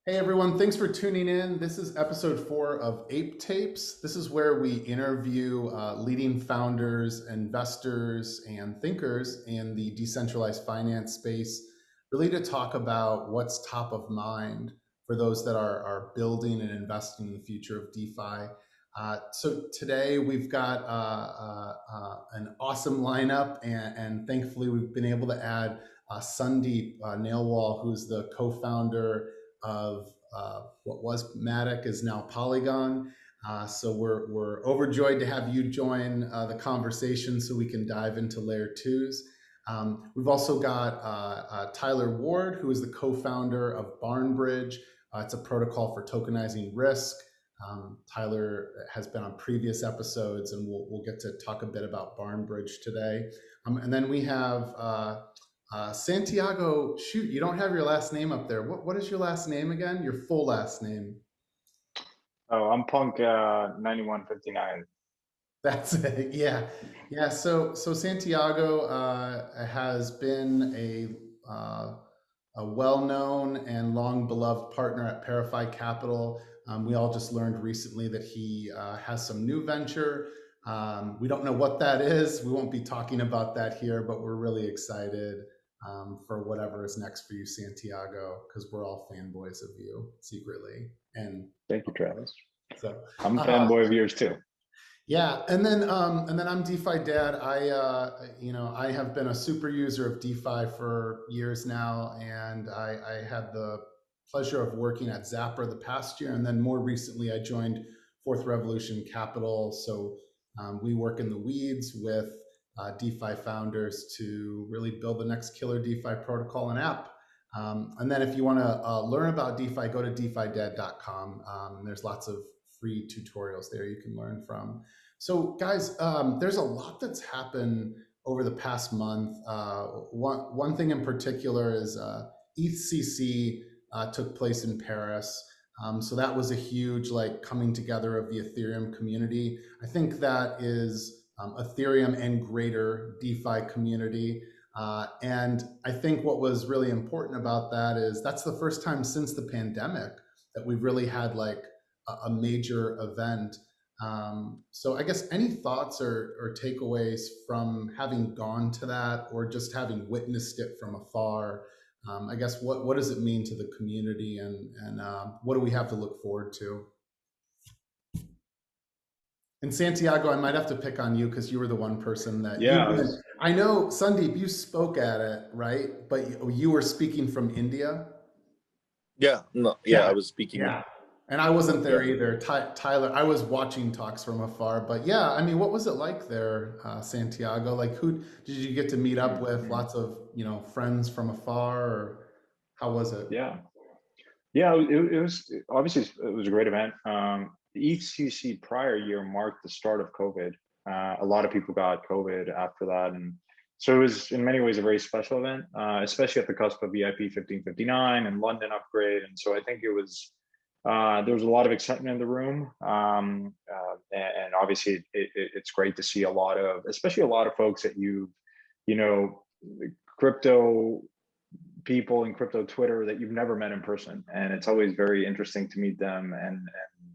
Hey everyone, thanks for tuning in. This is episode 4 of Ape Tapes. This is where we interview leading founders, investors, and thinkers in the decentralized finance space, really to talk about what's top of mind for those that are building and investing in the future of DeFi. So today we've got an awesome lineup, and thankfully we've been able to add Sandeep Nailwal, who's the co-founder of what was Matic is now Polygon. So we're overjoyed to have you join the conversation so we can dive into layer twos. We've also got Tyler Ward, who is the co-founder of Barnbridge. It's a protocol for tokenizing risk. Tyler has been on previous episodes, and we'll get to talk a bit about Barnbridge today. And then we have Santiago, shoot, you don't have your last name up there. What is your last name again? Your full last name. Oh, I'm Punk 9159. That's it. Yeah. Yeah. So Santiago has been a well-known and long beloved partner at ParaFi Capital. We all just learned recently that he has some new venture. We don't know what that is. We won't be talking about that here, but we're really excited for whatever is next for you, Santiago, because we're all fanboys of you secretly. And Thank you, Travis. so, I'm a uh, fanboy of yours too. yeah, and then I'm DeFi dad. I have been a super user of DeFi for years now, and I had the pleasure of working at Zapper the past year, and then more recently I joined Fourth Revolution Capital. So we work in the weeds with DeFi founders to really build the next killer DeFi protocol and app. And then if you want to learn about DeFi, go to DeFiDead.com. There's lots of free tutorials there you can learn from. So, guys, there's a lot that's happened over the past month. One thing in particular is ETHCC took place in Paris. So that was a huge like coming together of the Ethereum community. I think that is Ethereum and greater DeFi community. And I think what was really important about that is that's the first time since the pandemic that we've really had like a major event. So I guess any thoughts or takeaways from having gone to that or just having witnessed it from afar? I guess what does it mean to the community and what do we have to look forward to? And Santiago, I might have to pick on you because you were the one person that you Yeah, I went. was. I know, Sandeep, you spoke at it, right? But you were speaking from India. Yeah, no, yeah, I Yeah, was speaking. yeah. And I wasn't there Yeah. either. Tyler, I was watching talks from afar. But yeah, I mean, what was it like there, Santiago? Like, who did you get to meet up with? Mhm. Lots of, friends from afar, or how was it? Yeah, yeah. It was obviously it was a great event. The ECC prior year marked the start of COVID. A lot of people got COVID after that, and so it was in many ways a very special event, especially at the cusp of VIP 1559 and London upgrade. And so I think it was there was a lot of excitement in the room, and obviously it's great to see a lot of, especially a lot of folks that you know, crypto people in crypto Twitter that you've never met in person, and it's always very interesting to meet them. And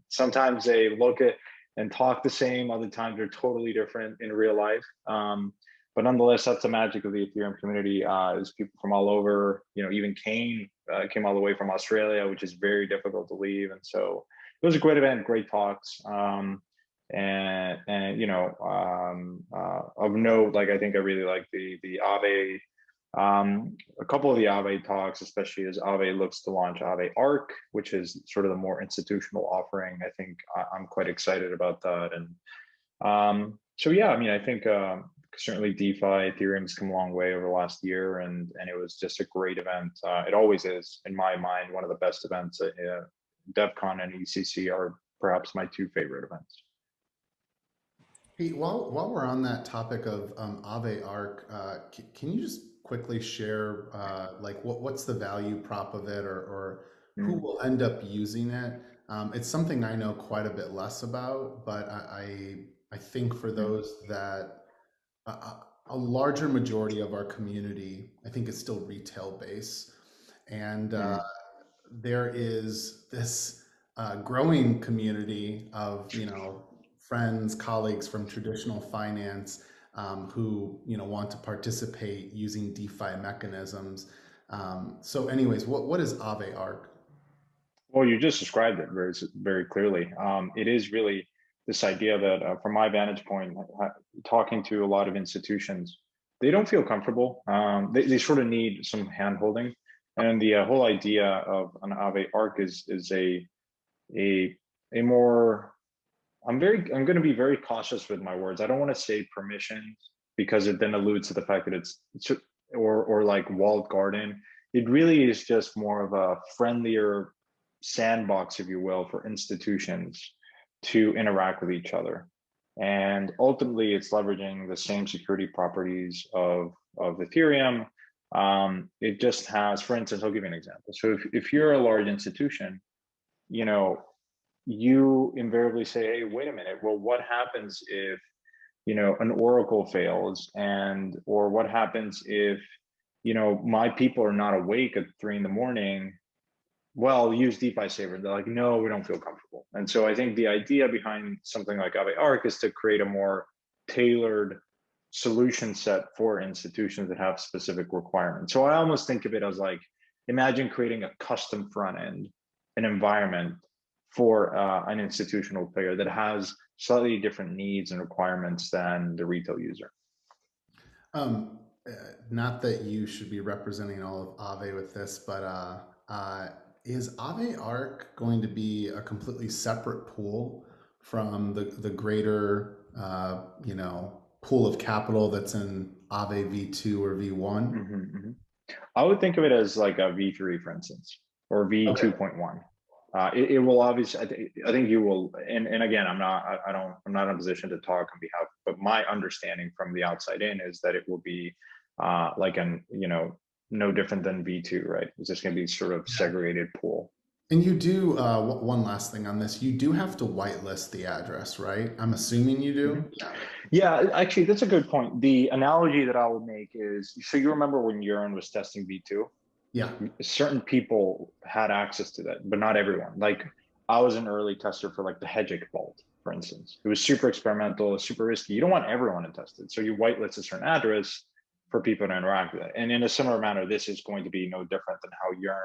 sometimes they look at and talk the same, other times they're totally different in real life. But nonetheless, that's the magic of the Ethereum community. Is people from all over. Even Kane came all the way from Australia, which is very difficult to leave. And so it was a great event, great talks. Of note, like I think I really like the Aave, a couple of the Aave talks, especially as Aave looks to launch Aave Arc, which is sort of the more institutional offering. I think I'm quite excited about that. And so, yeah, I mean, I think certainly DeFi, Ethereum's come a long way over the last year, and it was just a great event. It always is, in my mind, one of the best events. DevCon and ECC are perhaps my two favorite events. Hey, while we're on that topic of Aave Arc, can you just quickly share like what's the value prop of it or who Mm, will end up using it? It's something I know quite a bit less about, but I think for mm, those that a larger majority of our community, I think is still retail base, and mm. there is this growing community of, friends, colleagues from traditional finance who, want to participate using DeFi mechanisms. So anyways, what is Aave Arc? Well, you just described it very clearly. It is really this idea that, from my vantage point, talking to a lot of institutions, they don't feel comfortable. They sort of need some handholding, and the whole idea of an Aave Arc is a more. I'm going to be very cautious with my words. I don't want to say permissions because it then alludes to the fact that it's or like walled garden. It really is just more of a friendlier sandbox, if you will, for institutions to interact with each other. And ultimately, it's leveraging the same security properties of Ethereum. It just has, for instance, I'll give you an example. So if you're a large institution, you invariably say, hey, wait a minute, well, what happens if, an Oracle fails, or what happens if, my people are not awake at 3 a.m? Well, use DeFi Saver. They're like, no, we don't feel comfortable. And so I think the idea behind something like Aave Arc is to create a more tailored solution set for institutions that have specific requirements. So I almost think of it as like, imagine creating a custom front end, an environment for an institutional player that has slightly different needs and requirements than the retail user. Um, Not that you should be representing all of Aave with this, but is Aave Arc going to be a completely separate pool from the greater pool of capital that's in Aave V2 or V1? I would think of it as like a V3, for instance, or V2.1. It will obviously. I think you will. And again, I'm not in a position to talk on behalf. But my understanding from the outside in is that it will be like no different than V2, right? It's just going to be sort of segregated pool. And you do, one last thing on this, you do have to whitelist the address, right? I'm assuming you do? Yeah, actually, that's a good point. The analogy that I will make is, so you remember when Urine was testing V2? Yeah. Certain people had access to that, but not everyone. Like, I was an early tester for like the Hedgic vault, for instance. It was super experimental, super risky. You don't want everyone to test it. So you whitelist a certain address for people to interact with it. And in a similar manner, this is going to be no different than how Yearn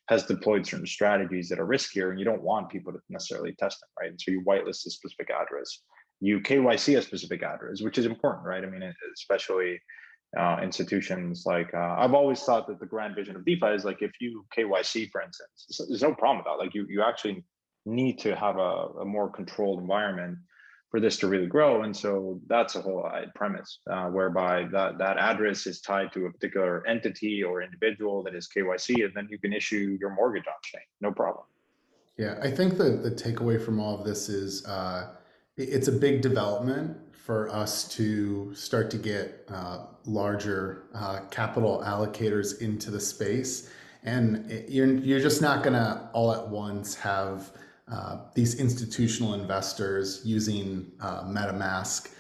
has deployed certain strategies that are riskier, and you don't want people to necessarily test them, right? And so you whitelist a specific address. You KYC a specific address, which is important, right? I mean, especially institutions like, I've always thought that the grand vision of DeFi is like, if you KYC, for instance, there's no problem with that. Like you actually need to have a more controlled environment for this to really grow. And so that's a whole premise whereby that address is tied to a particular entity or individual that is KYC, and then you can issue your mortgage on chain, no problem. Yeah, I think the takeaway from all of this is it's a big development for us to start to get larger capital allocators into the space. And you're just not going to all at once have these institutional investors using MetaMask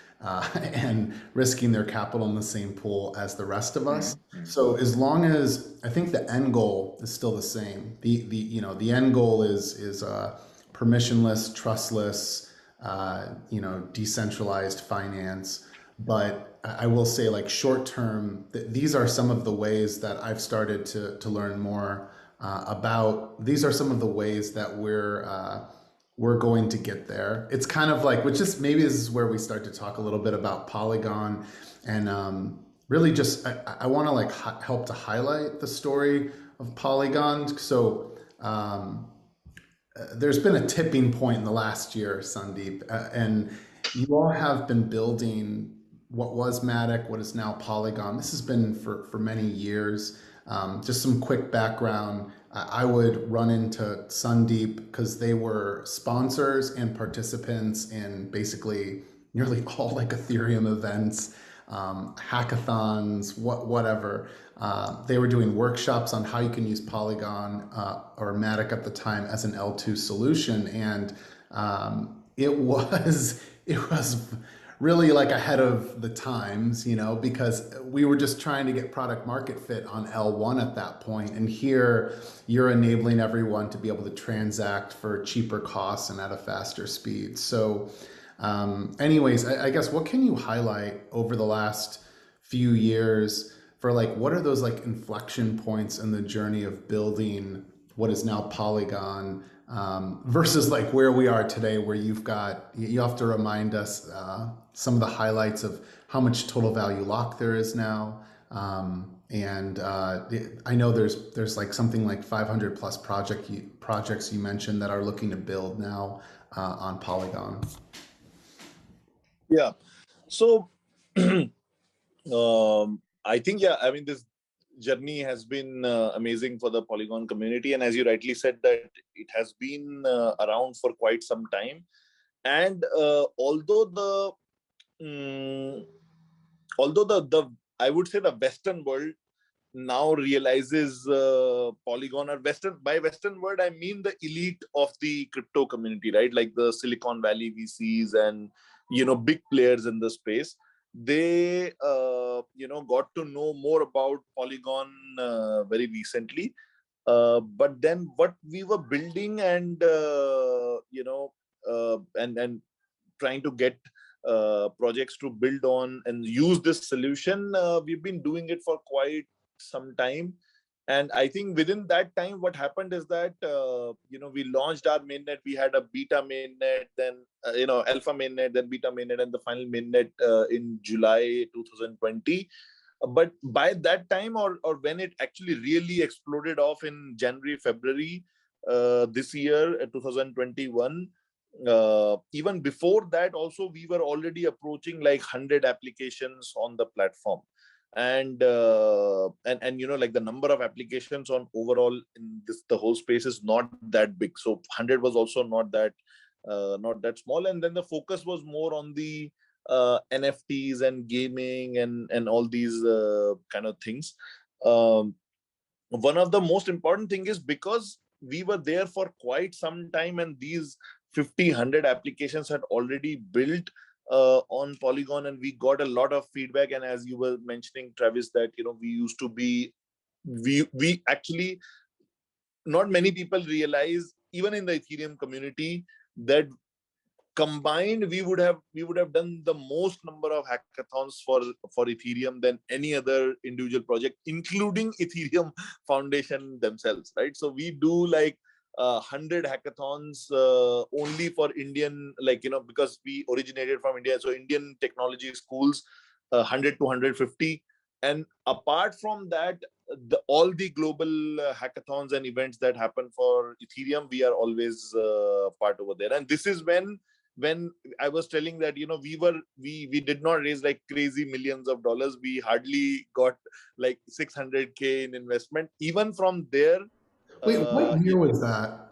and risking their capital in the same pool as the rest of us. So as long as, I think the end goal is still the same. The end goal is permissionless, trustless, decentralized finance. But I will say, like, short term, these are some of the ways that I've started to learn more about. These are some of the ways that we're going to get there. It's kind of like, which is, maybe this is where we start to talk a little bit about Polygon, and really just I want to like help to highlight the story of Polygon. So there's been a tipping point in the last year, Sandeep, and you all have been building what was Matic, what is now Polygon. This has been for many years. Just some quick background. I would run into Sandeep because they were sponsors and participants in basically nearly all like Ethereum events, hackathons, whatever. They were doing workshops on how you can use Polygon or Matic at the time as an L2 solution, and it was really like ahead of the times, you know, because we were just trying to get product market fit on L1 at that point. And here you're enabling everyone to be able to transact for cheaper costs and at a faster speed. So anyways, I guess what can you highlight over the last few years for like, what are those like inflection points in the journey of building what is now Polygon versus like where we are today, where you have to remind us some of the highlights of how much total value lock there is now. And I know there's like something like 500 plus projects you mentioned that are looking to build now on Polygon. Yeah. So I think, yeah, I mean, this journey has been amazing for the Polygon community. And as you rightly said, that it has been around for quite some time. And mm, although the I would say the Western world now realizes Polygon, or Western, by Western world, I mean the elite of the crypto community, right? Like the Silicon Valley VCs and, big players in the space. They, got to know more about Polygon very recently. But then what we were building and, and trying to get projects to build on and use this solution, we've been doing it for quite some time. And I think within that time, what happened is that, we launched our mainnet. We had a beta mainnet, then, alpha mainnet, then beta mainnet, and the final mainnet in July 2020. But by that time, or when it actually really exploded off in January, February this year, 2021, even before that also, we were already approaching like 100 applications on the platform. And like the number of applications on overall in the whole space is not that big. So 100 was also not that small. And then the focus was more on the NFTs and gaming and all these kind of things. One of the most important thing is because we were there for quite some time, and these 100 applications had already built on Polygon, and we got a lot of feedback. And as you were mentioning, Travis, that we used to be, we actually, not many people realize, even in the Ethereum community, that combined we would have done the most number of hackathons for Ethereum than any other individual project, including Ethereum Foundation themselves, right? So we do like 100 hackathons only for Indian, like, because we originated from India, so Indian technology schools, 100 to 150. And apart from that, all the global hackathons and events that happen for Ethereum, we are always part over there. And this is when I was telling that, we did not raise like crazy millions of dollars. We hardly got like 600K in investment. Even from there. Wait, what year was that?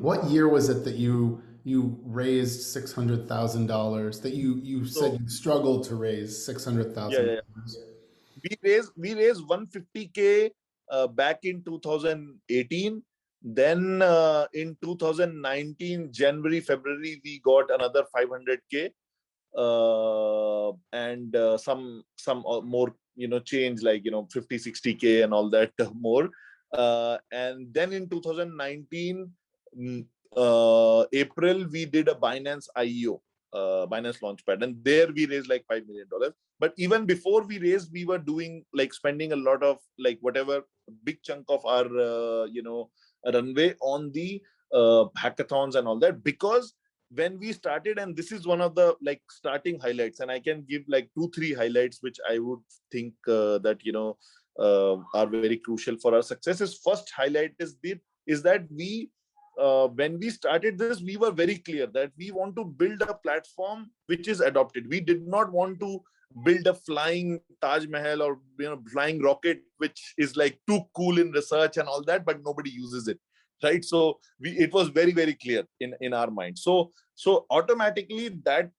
What year was it that you raised $600,000? That you said So you struggled to raise yeah, yeah, $600,000? we raised 150K back in 2018. Then in 2019 January, February, we got another 500K, and some more, change, like 50, 60K and all that more. And then in 2019 April, we did a Binance IEO, Binance Launchpad, and there we raised like $5 million. But even before we raised, we were doing like spending a lot of like whatever big chunk of our runway on the hackathons and all that. Because when we started, and this is one of the like starting highlights, and I can give like 2-3 highlights which I would think that are very crucial for our success. Is first highlight is that we when we started this, we were very clear that we want to build a platform which is adopted. We did not want to build a flying Taj Mahal or flying rocket which is like too cool in research and all that, but nobody uses it, right? So it was very, very clear in our mind. So automatically that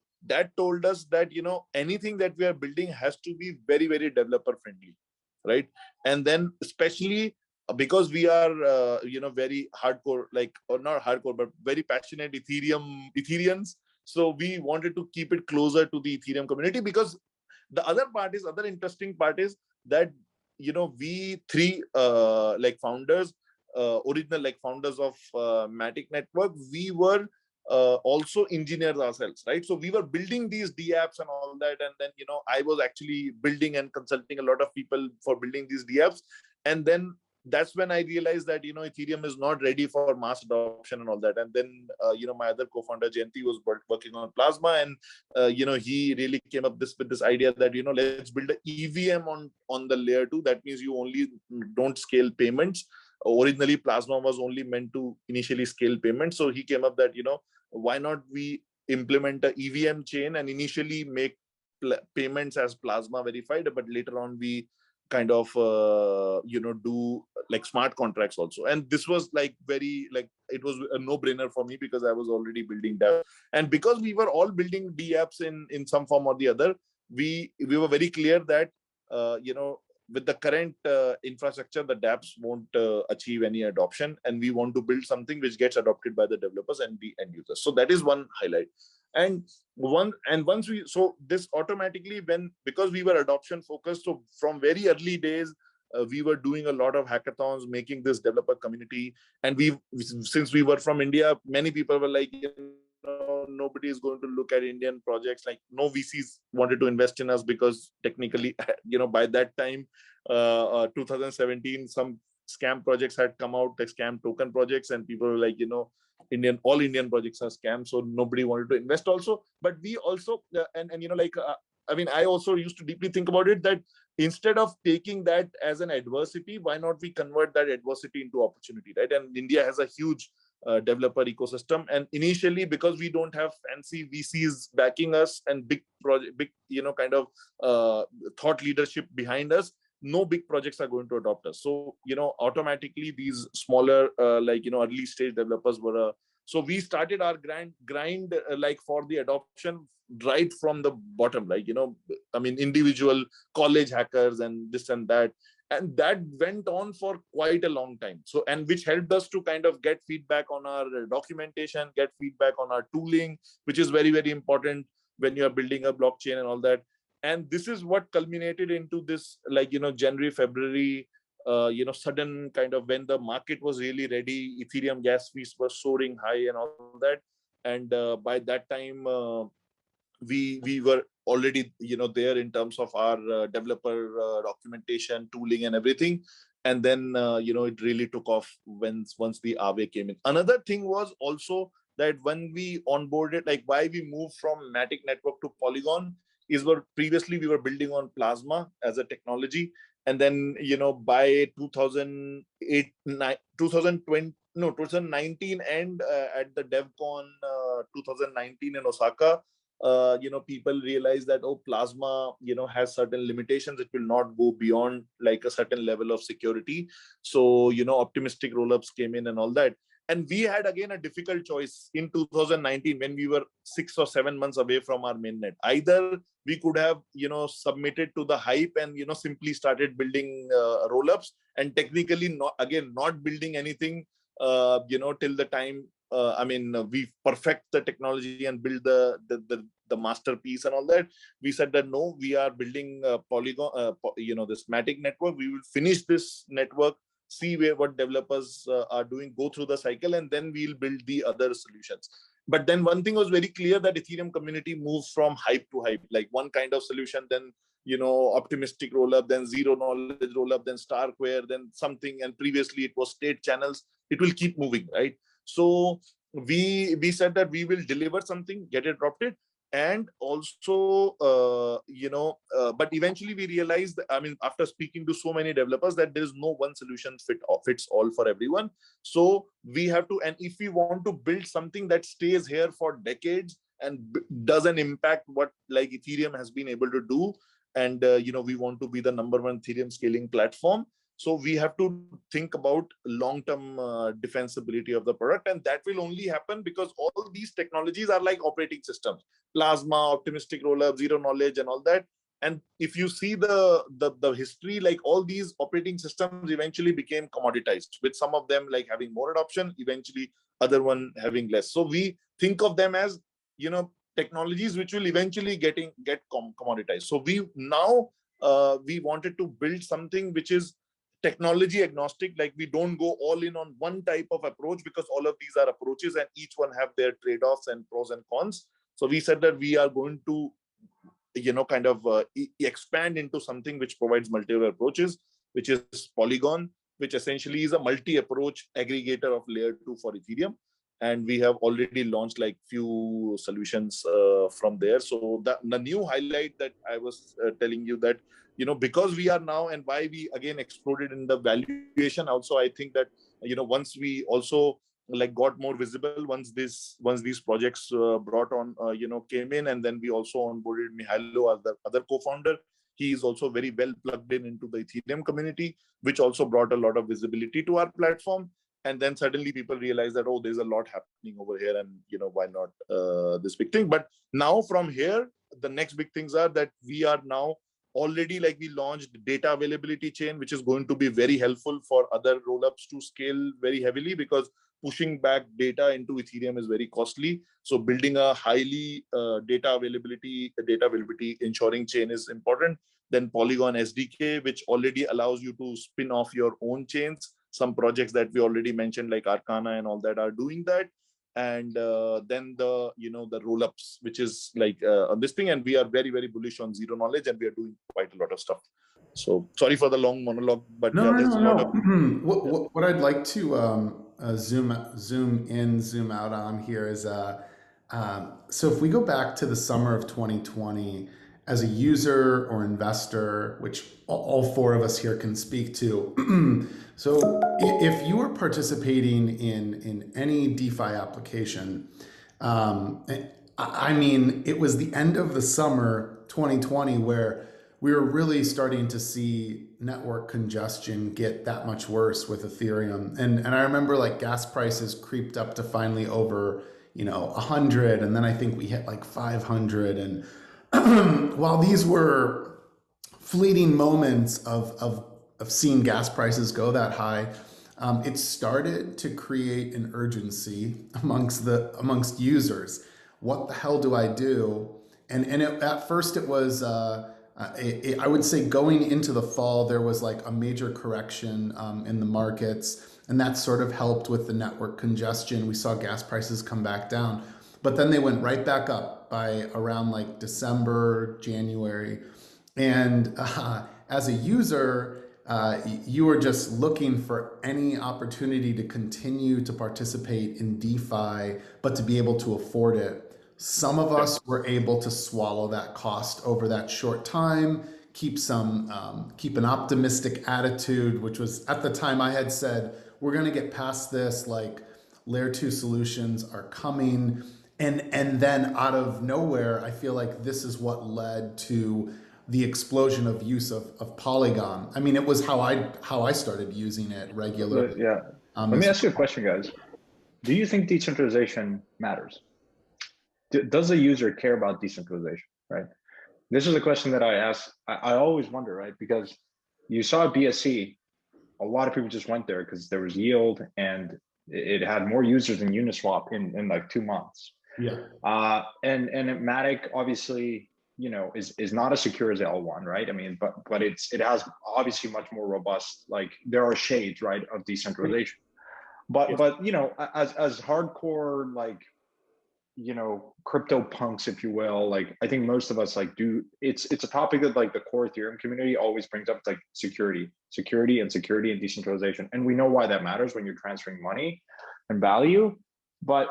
told us that anything that we are building has to be very, very developer friendly, right? And then especially because we are very hardcore, like, or not hardcore, but very passionate Ethereans, So we wanted to keep it closer to the Ethereum community, because the other interesting part is that, we three like founders, original like founders of Matic network, we were also engineers ourselves, right? So we were building these D apps and all that, and then I was actually building and consulting a lot of people for building these D apps. And then that's when I realized that Ethereum is not ready for mass adoption and all that. And then my other co-founder Jayanti was working on Plasma, and he really came up with this idea that let's build a EVM on the layer 2. That means you only don't scale payments. Originally Plasma was only meant to initially scale payments, so he came up that why not we implement a EVM chain and initially make payments as Plasma verified, but later on we kind of do like smart contracts also. And this was like very, like, it was a no-brainer for me, because I was already building that, and because we were all building D apps in some form or the other, we were very clear that with the current infrastructure, the dApps won't achieve any adoption, and we want to build something which gets adopted by the developers and the end users. So that is one highlight. And once we, so this automatically, because we were adoption focused, so from very early days we were doing a lot of hackathons, making this developer community. And since we were from India, many people were like, nobody is going to look at Indian projects. Like, no VCs wanted to invest in us, because technically, by that time, 2017, some scam projects had come out, like scam token projects, and people were like, all Indian projects are scams, so nobody wanted to invest also. But we also, I also used to deeply think about it, that instead of taking that as an adversity, why not we convert that adversity into opportunity, right? And India has a huge developer ecosystem, and initially, because we don't have fancy VCs backing us and big project, kind of thought leadership behind us, no big projects are going to adopt us. So automatically these smaller early stage developers were so we started our grind like for the adoption right from the bottom, like individual college hackers and this and that. And that went on for quite a long time. So, and which helped us to kind of get feedback on our documentation, get feedback on our tooling, which is very, very important when you are building a blockchain and all that. And this is what culminated into this, January, February, sudden kind of, when the market was really ready, Ethereum gas fees were soaring high and all that. And by that time, we were already there in terms of our developer documentation, tooling, and everything. And then it really took off once the Aave came in. Another thing was also that when we onboarded, like why we moved from Matic network to Polygon, is where previously we were building on Plasma as a technology. And then by 2019 and at the DevCon 2019 in Osaka, people realize that, oh, Plasma has certain limitations. It will not go beyond like a certain level of security. So optimistic rollups came in and all that. And we had again a difficult choice in 2019 when we were 6 or 7 months away from our mainnet. Either we could have submitted to the hype and simply started building rollups, and technically not building anything till the time we perfect the technology and build the masterpiece and all that. We said that no, we are building Polygon, this Matic network. We will finish this network, see what developers are doing, go through the cycle, and then we'll build the other solutions. But then one thing was very clear, that Ethereum community moves from hype to hype, like one kind of solution, then optimistic rollup, then zero knowledge rollup, then Starkware, then something, and previously it was state channels. It will keep moving, right? So we said that we will deliver something, get it adopted. And also, but eventually we realized, after speaking to so many developers, that there is no one solution fits all for everyone. So we have to, and if we want to build something that stays here for decades and doesn't impact what like Ethereum has been able to do, and we want to be the #1 Ethereum scaling platform. So we have to think about long-term defensibility of the product. And that will only happen because all these technologies are like operating systems: Plasma, optimistic rollup, zero knowledge, and all that. And if you see the history, like all these operating systems eventually became commoditized, with some of them like having more adoption, eventually other one having less. So we think of them as, technologies which will eventually get commoditized. So we now we wanted to build something which is technology agnostic. Like we don't go all in on one type of approach, because all of these are approaches and each one have their trade-offs and pros and cons. So we said that we are going to kind of expand into something which provides multiple approaches, which is Polygon, which essentially is a multi-approach aggregator of layer 2 for Ethereum. And we have already launched like few solutions from there. So the new highlight that I was telling you, that because we are now, and why we again exploded in the valuation also, I think that once we also like got more visible, once these projects brought on came in, and then we also onboarded Mihailo as the other co-founder. He is also very well plugged into the Ethereum community, which also brought a lot of visibility to our platform. And then suddenly people realize that, oh, there's a lot happening over here, and why not this big thing. But now from here, the next big things are that we are now already, like, we launched data availability chain, which is going to be very helpful for other rollups to scale very heavily, because pushing back data into Ethereum is very costly. So building a highly data availability ensuring chain is important. Then Polygon SDK, which already allows you to spin off your own chains. Some projects that we already mentioned, like Arcana and all that, are doing that. And then the the rollups, which is like on this thing, and we are very, very bullish on zero knowledge, and we are doing quite a lot of stuff. So sorry for the long monologue, but No, there's a lot of what I'd like to zoom in, zoom out on here is so if we go back to the summer of 2020 as a user or investor, which all four of us here can speak to. So if you were participating in any DeFi application, I mean, it was the end of the summer 2020 where we were really starting to see network congestion get that much worse with Ethereum. And I remember like gas prices creeped up to finally over, 100. And then I think we hit like 500. And while these were fleeting moments of seeing gas prices go that high, it started to create an urgency amongst users. What the hell do I do? And at first it was, I would say going into the fall, there was like a major correction in the markets, and that sort of helped with the network congestion. We saw gas prices come back down, but then they went right back up by around like December, January. And as a user, you were just looking for any opportunity to continue to participate in DeFi, but to be able to afford it. Some of us were able to swallow that cost over that short time, keep an optimistic attitude, which was at the time I had said, we're going to get past this, like layer 2 solutions are coming. And then out of nowhere, I feel like this is what led to the explosion of use of Polygon. I mean, it was how I started using it regularly. Yeah. Let me ask you a question, guys. Do you think decentralization matters? Does the user care about decentralization, right? This is a question that I ask. I always wonder, right? Because you saw BSC, a lot of people just went there because there was yield and it had more users than Uniswap in like 2 months. Yeah. And Matic obviously, is not as secure as L1, right? I mean, but it has obviously much more robust, like there are shades, right, of decentralization. But as hardcore, like, crypto punks, if you will, like I think most of us like it's a topic that like the core Ethereum community always brings up. It's like security and decentralization. And we know why that matters when you're transferring money and value. But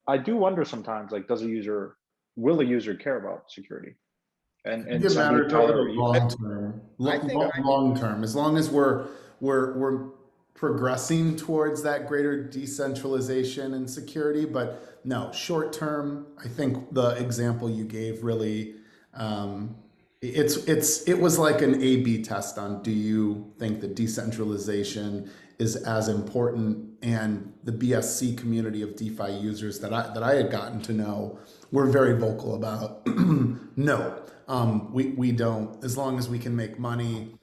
I do wonder sometimes, like, will a user care about security? And it matters over the long term. Long term, as long as we're progressing towards that greater decentralization and security. But no, short term, I think the example you gave really, it was like an A/B test on, do you think that decentralization is as important? And the BSC community of DeFi users that I had gotten to know were very vocal about, no, we don't, as long as we can make money.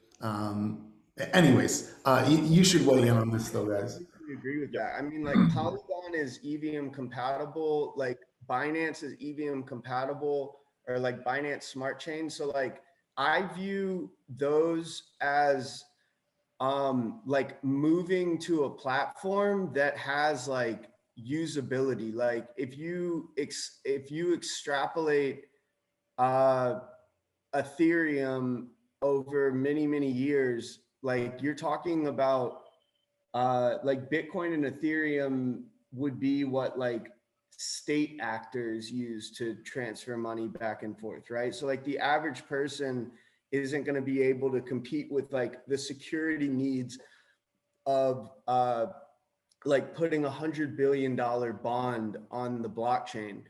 Anyways, you should weigh in on this though, guys. I agree with that. I mean, like Polygon is EVM compatible. Like Binance is EVM compatible, or like Binance Smart Chain. So like I view those as like moving to a platform that has like usability. Like if you extrapolate Ethereum over many years, like you're talking about like Bitcoin and Ethereum would be what like state actors use to transfer money back and forth, right? So like the average person isn't going to be able to compete with like the security needs of like putting $100 billion bond on the blockchain.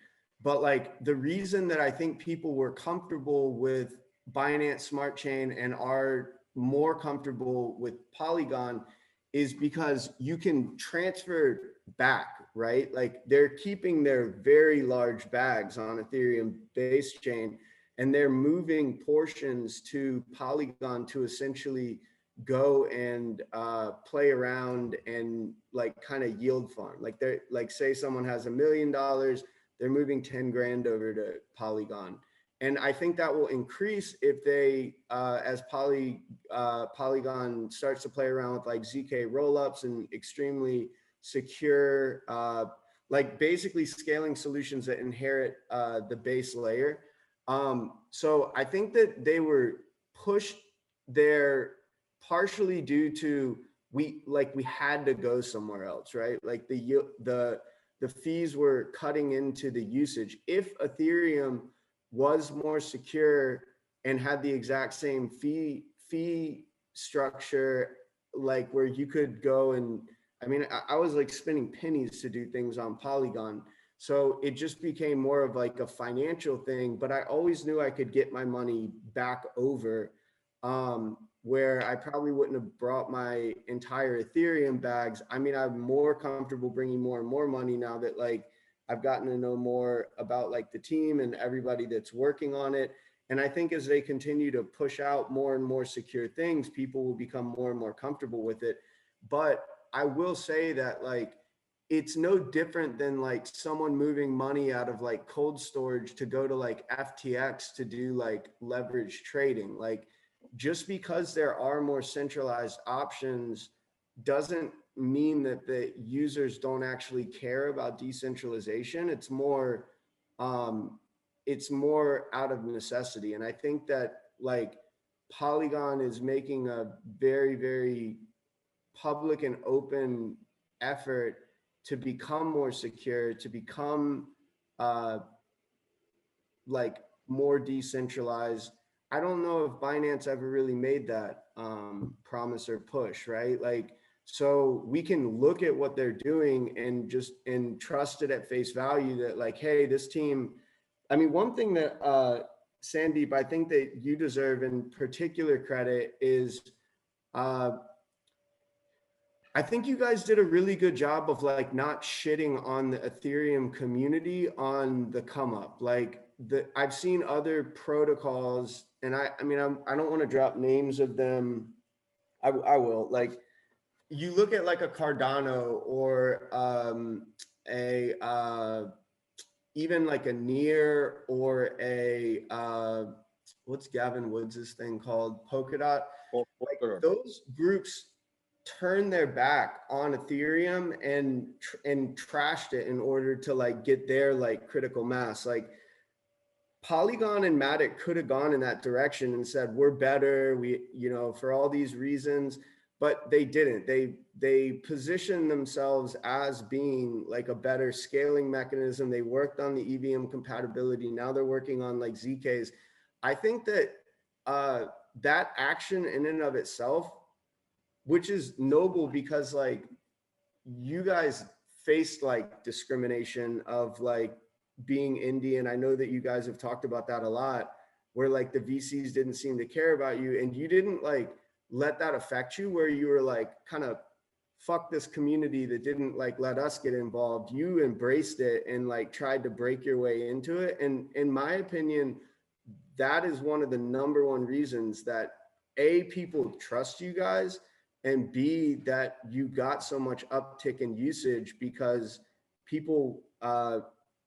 But like the reason that I think people were comfortable with Binance Smart Chain and are more comfortable with Polygon is because you can transfer back, right? Like they're keeping their very large bags on Ethereum base chain, and they're moving portions to Polygon to essentially go and play around and like kind of yield farm. Like they're like, say someone has $1 million, they're moving 10 grand over to Polygon. And I think that will increase if they, as Polygon starts to play around with like ZK rollups and extremely secure, like basically scaling solutions that inherit the base layer. So I think that they were pushed there partially due to we had to go somewhere else, right? Like the fees were cutting into the usage. If Ethereum was more secure and had the exact same fee structure, like where you could go and, I mean, I was like spending pennies to do things on Polygon. So it just became more of like a financial thing, but I always knew I could get my money back over, where I probably wouldn't have brought my entire Ethereum bags. I mean, I'm more comfortable bringing more and more money now that like I've gotten to know more about like the team and everybody that's working on it. And I think as they continue to push out more and more secure things, people will become more and more comfortable with it. But I will say that like, it's no different than like someone moving money out of like cold storage to go to like FTX to do like leverage trading. Like just because there are more centralized options doesn't mean that the users don't actually care about decentralization. It's more out of necessity. And I think that like Polygon is making a very public and open effort to become more secure, to become like more decentralized. I don't know if Binance ever really made that promise or push, right? Like, so we can look at what they're doing and just and trust it at face value that like, hey, this team. I mean, one thing that Sandeep, I think that you deserve in particular credit is I think you guys did a really good job of like not shitting on the Ethereum community on the come up. Like I've seen other protocols, and I mean, I don't want to drop names of them. I will. Like you look at like a Cardano or even like a Near or a what's Gavin Woods' thing called, Polkadot. Like those groups turned their back on Ethereum and trashed it in order to like get their like critical mass. Like Polygon and Matic could have gone in that direction and said, we're better, we, you know, for all these reasons, but they didn't. They positioned themselves as being like a better scaling mechanism. They worked on the EVM compatibility. Now they're working on like ZKs. I think that that action in and of itself, which is noble because like you guys faced like discrimination of like being Indian. I know that you guys have talked about that a lot, where like the VCs didn't seem to care about you, and you didn't like let that affect you, where you were like kind of fuck this community that didn't like let us get involved. You embraced it and like tried to break your way into it. And in my opinion, that is one of the number one reasons that A, people trust you guys, and B, that you got so much uptick in usage because people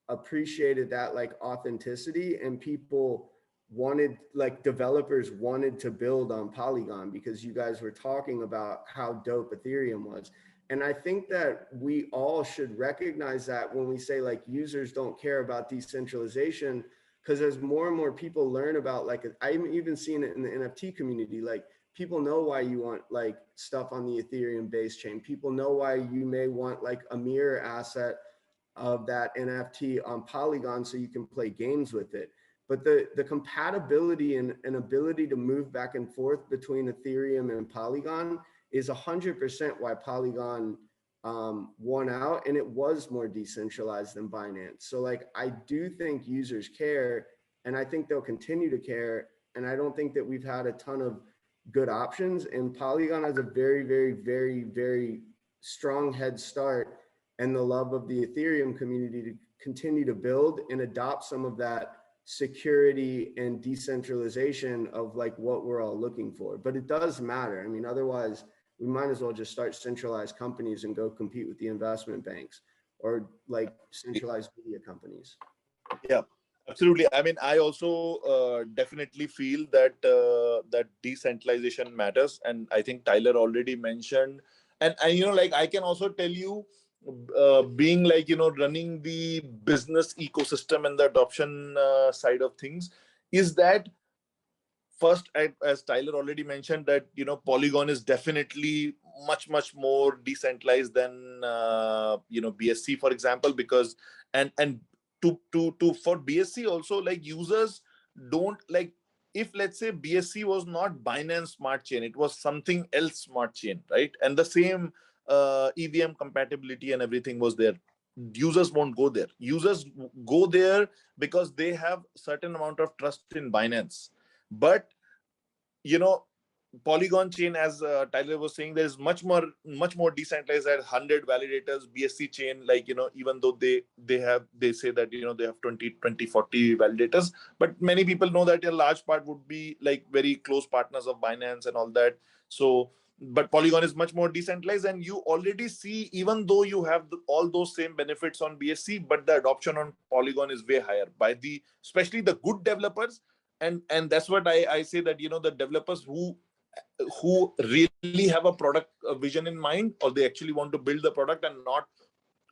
appreciated that like authenticity, and people wanted, like developers wanted to build on Polygon because you guys were talking about how dope Ethereum was. And I think that we all should recognize that when we say like users don't care about decentralization, because as more and more people learn about, like, I'm even seeing it in the NFT community, like people know why you want like stuff on the Ethereum base chain. People know why you may want like a mirror asset of that NFT on Polygon so you can play games with it. But the compatibility and ability to move back and forth between Ethereum and Polygon is 100% why Polygon won out, and it was more decentralized than Binance. So like, I do think users care, and I think they'll continue to care. And I don't think that we've had a ton of good options, and Polygon has a very, very, very, very strong head start and the love of the Ethereum community to continue to build and adopt some of that security and decentralization of like what we're all looking for. But it does matter. I mean, otherwise we might as well just start centralized companies and go compete with the investment banks, or like centralized media companies. Yeah, absolutely. I mean, I also definitely feel that that decentralization matters, and I think Tyler already mentioned. And you know, like I can also tell you, being like, you know, running the business ecosystem and the adoption side of things, is that first, as Tyler already mentioned, that, you know, Polygon is definitely much more decentralized than you know, BSC, for example, because and to for BSC also, like users don't like, if let's say BSC was not Binance Smart Chain, it was something else Smart Chain, right? And the same EVM compatibility and everything was there. Users won't go there. Users go there because they have certain amount of trust in Binance. But you know, Polygon chain, as Tyler was saying, there is much more decentralized at 100 validators. BSC chain, like, you know, even though they say that, you know, they have 20 40 validators, but many people know that a large part would be like very close partners of Binance and all that. So but Polygon is much more decentralized, and you already see, even though you have all those same benefits on BSC, but the adoption on Polygon is way higher by the, especially the good developers. And that's what I say, that, you know, the developers who really have a product vision in mind, or they actually want to build the product and not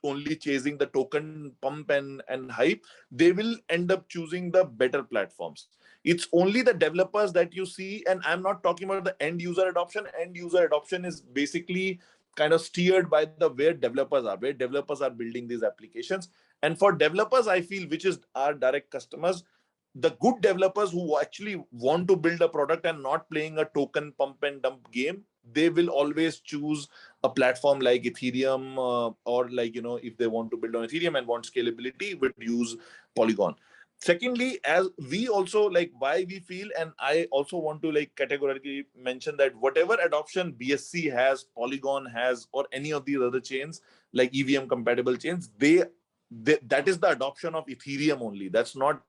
only chasing the token pump and hype, they will end up choosing the better platforms. It's only the developers that you see, and I'm not talking about the end user adoption. End user adoption is basically kind of steered by the where developers are building these applications. And for developers, I feel, which is our direct customers, the good developers who actually want to build a product and not playing a token pump and dump game, they will always choose a platform like Ethereum, or like, you know, if they want to build on Ethereum and want scalability, would use Polygon. Secondly, as we also, like, why we feel, and I also want to like categorically mention that whatever adoption BSC has, Polygon has, or any of these other chains like EVM compatible chains, that is the adoption of Ethereum only. That's not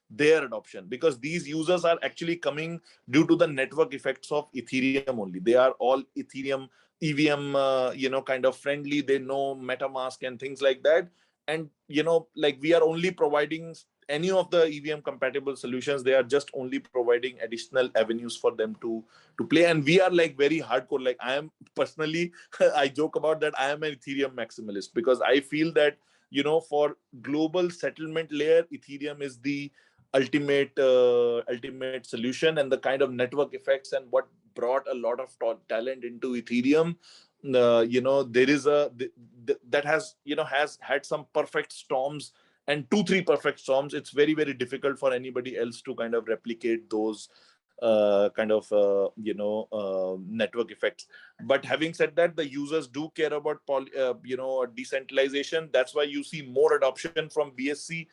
their adoption, because these users are actually coming due to the network effects of Ethereum only. They are all Ethereum EVM you know, kind of friendly. They know MetaMask and things like that. And you know, like, we are only providing any of the EVM compatible solutions. They are just only providing additional avenues for them to play. And we are like very hardcore. Like, I am personally I joke about that I am an Ethereum maximalist, because I feel that, you know, for global settlement layer, Ethereum is the ultimate solution. And the kind of network effects and what brought a lot of talent into Ethereum, you know, there is that has, you know, has had some perfect storms, and 2-3 perfect storms. It's very difficult for anybody else to kind of replicate those kind of network effects. But having said that, the users do care about you know, decentralization. That's why you see more adoption from BSC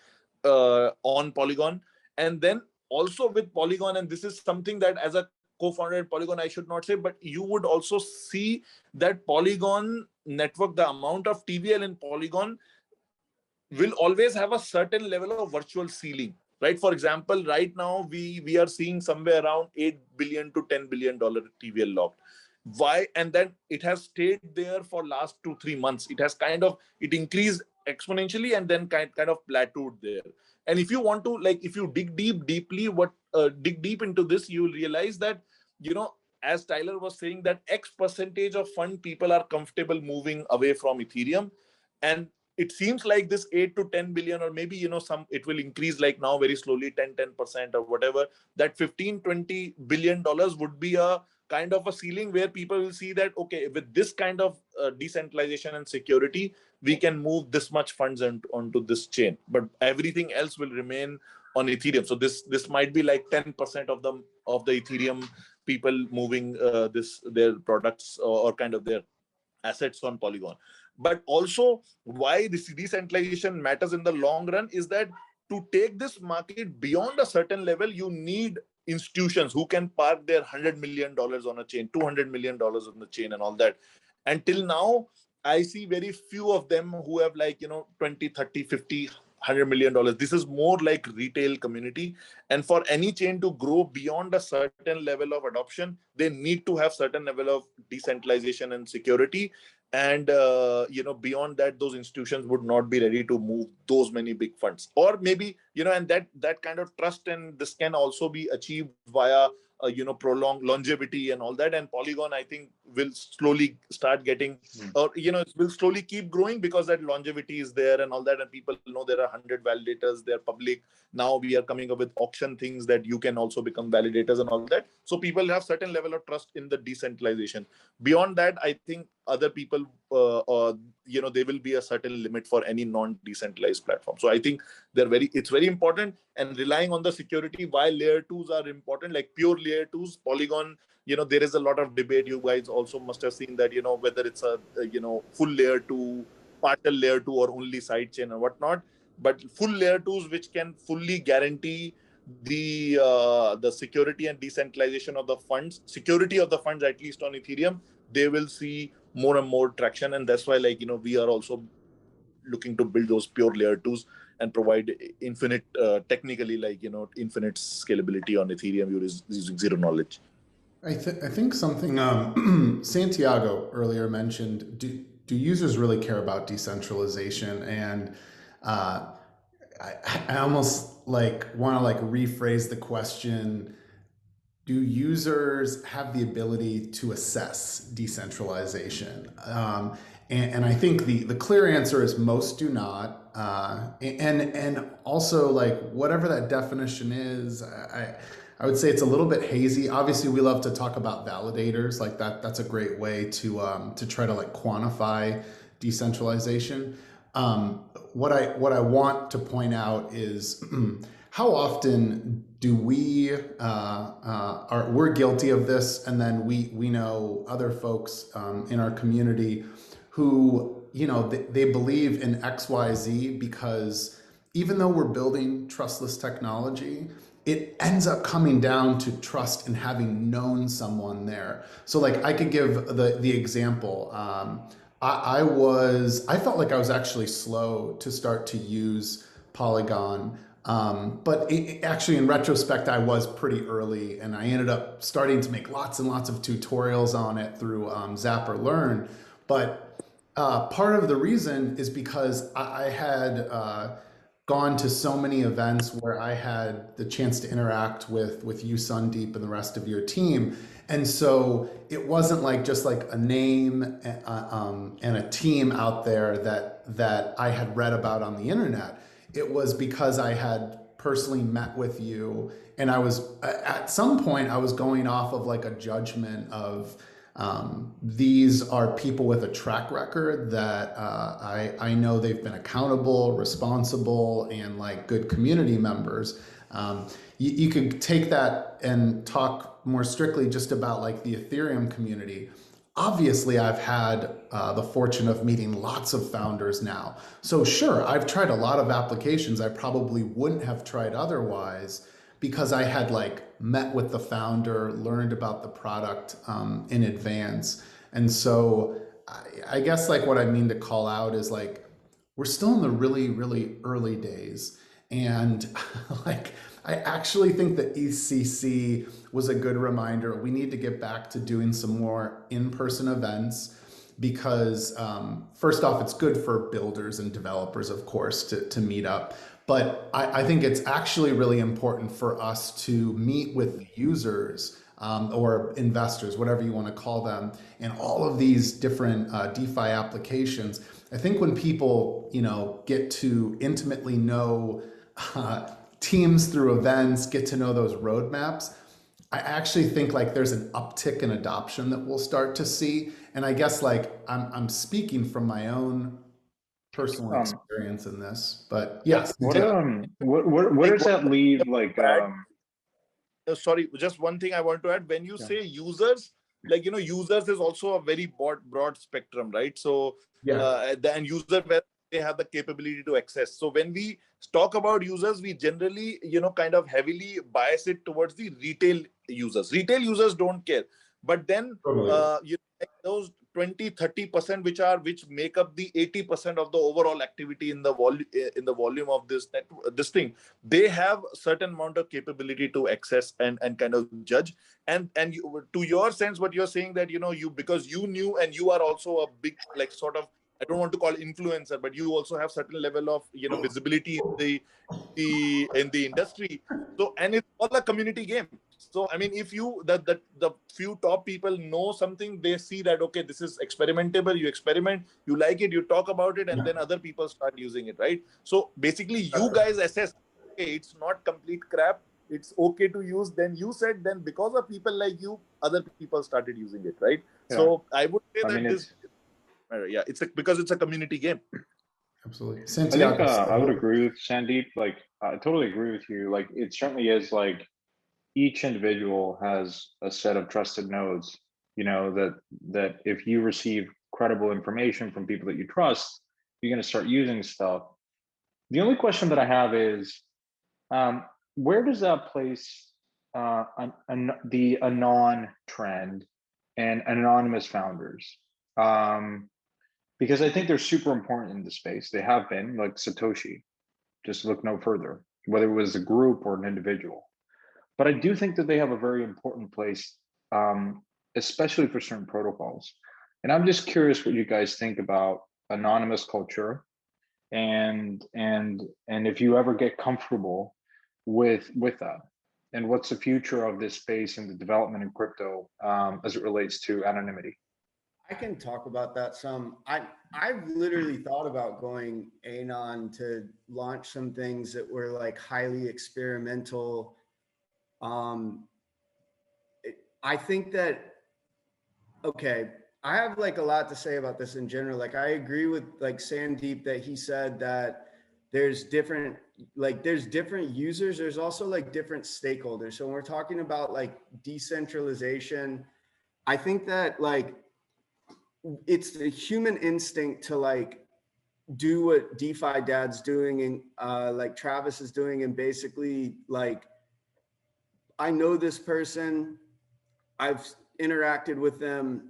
on Polygon. And then also with Polygon, and this is something that as a co-founder at Polygon I should not say, but you would also see that Polygon network, the amount of TVL in Polygon will always have a certain level of virtual ceiling, right? For example, right now we are seeing somewhere around $8 billion to $10 billion TVL locked. Why? And then it has stayed there for last 2-3 months. It has kind of, it increased exponentially and then kind of plateaued there. And if you want to, like, if you dig deep into this, you will realize that, as Tyler was saying, that X percentage of fund people are comfortable moving away from Ethereum. And it seems like this 8 to 10 billion, or maybe, some, it will increase like now very slowly, 10% or whatever, that 15-20 billion dollars would be a kind of a ceiling where people will see that, okay, with this kind of decentralization and security, we can move this much funds onto this chain, but everything else will remain on Ethereum. So this might be like 10% of the Ethereum people moving their products, or kind of their assets on Polygon. But also, why this decentralization matters in the long run is that to take this market beyond a certain level, you need institutions who can park their $100 million on a chain, $200 million on the chain, and all that. Until now, I see very few of them who have, like, 20, 30, 50, $100 million. This is more like retail community. And for any chain to grow beyond a certain level of adoption, they need to have certain level of decentralization and security. And beyond that, those institutions would not be ready to move those many big funds, or maybe, and that kind of trust, and this can also be achieved via prolonged longevity and all that. And Polygon, I think, will slowly start getting, or it will slowly keep growing, because that longevity is there and all that, and people know there are 100 validators, they're public. Now we are coming up with auction things that you can also become validators and all that, so people have certain level of trust in the decentralization. Beyond that, I think other people, there will be a certain limit for any non-decentralized platform. So I think it's very important, and relying on the security, while layer 2s are important, like pure layer 2s, Polygon, there is a lot of debate. You guys also must have seen that, whether it's a full layer 2, partial layer 2, or only sidechain or whatnot. But full layer 2s, which can fully guarantee the security and decentralization of the funds, security of the funds, at least on Ethereum, they will see more and more traction. And that's why, like, we are also looking to build those pure layer 2s and provide infinite, technically, like, infinite scalability on Ethereum using zero knowledge. I think something Santiago earlier mentioned, do users really care about decentralization? And I almost like want to like rephrase the question. Do users have the ability to assess decentralization? And I think the clear answer is most do not. And also, like, whatever that definition is, I would say it's a little bit hazy. Obviously, we love to talk about validators, like that's a great way to try to like quantify decentralization. What I want to point out is how often do we're guilty of this, and then we know other folks in our community who they believe in XYZ, because even though we're building trustless technology, it ends up coming down to trust and having known someone there. So like I could give the example. I felt like I was actually slow to start to use Polygon. But actually, in retrospect, I was pretty early, and I ended up starting to make lots and lots of tutorials on it through Zapper Learn. But part of the reason is because I had gone to so many events where I had the chance to interact with you, Sandeep, and the rest of your team. And so it wasn't like just like a name and a team out there that I had read about on the internet. It was because I had personally met with you, and I was at some point I was going off of like a judgment of these are people with a track record that I know they've been accountable, responsible, and like good community members. You could take that and talk more strictly just about like the Ethereum community. Obviously, I've had the fortune of meeting lots of founders now. So sure, I've tried a lot of applications I probably wouldn't have tried otherwise, because I had like met with the founder, learned about the product in advance. And so I guess like what I mean to call out is like, we're still in the really, really early days. And like, I actually think that ECC was a good reminder. We need to get back to doing some more in-person events. because first off, it's good for builders and developers, of course, to meet up. But I think it's actually really important for us to meet with users or investors, whatever you want to call them, in all of these different DeFi applications. I think when people, get to intimately know teams through events, get to know those roadmaps, I actually think like there's an uptick in adoption that we'll start to see. And I guess like I'm speaking from my own personal experience in this, but yes. What Yeah. what does that leave like Sorry, just one thing I want to add. When you say users, like, users is also a very broad spectrum, right? So the end user, where they have the capability to access. So when we talk about users, we generally, kind of heavily bias it towards the retail users. Retail users don't care. But then, like those 20-30% which make up the 80% of the overall activity in the volume of this thing, they have certain amount of capability to access and kind of judge. And you, to your sense, what you're saying that you, because you knew, and you are also a big, like, sort of, I don't want to call influencer, but you also have certain level of visibility in the industry. So, and it's all a community game. So, I mean, if you the few top people know something, they see that, okay, this is experimentable, you experiment, you like it, you talk about it, and then other people start using it, right? So basically you guys assess, okay, it's not complete crap, it's okay to use. Then you said, then because of people like you, other people started using it, right? So I would say that it's because it's a community game. Absolutely. Santiago, I think I would agree with Sandeep. Like, I totally agree with you. Like, it certainly is like each individual has a set of trusted nodes, that if you receive credible information from people that you trust, you're going to start using stuff. The only question that I have is, where does that place the anon trend and anonymous founders? Because I think they're super important in the space. They have been, like Satoshi, just look no further, whether it was a group or an individual. But I do think that they have a very important place, especially for certain protocols. And I'm just curious what you guys think about anonymous culture, and if you ever get comfortable with that, and what's the future of this space and the development in crypto as it relates to anonymity. I can talk about that some. I've literally thought about going anon to launch some things that were like highly experimental. I think that, okay, I have like a lot to say about this in general. Like, I agree with like Sandeep that he said that there's different users. There's also like different stakeholders. So when we're talking about like decentralization, I think that like it's the human instinct to like do what DeFi Dad's doing and like Travis is doing, and basically like, I know this person, I've interacted with them.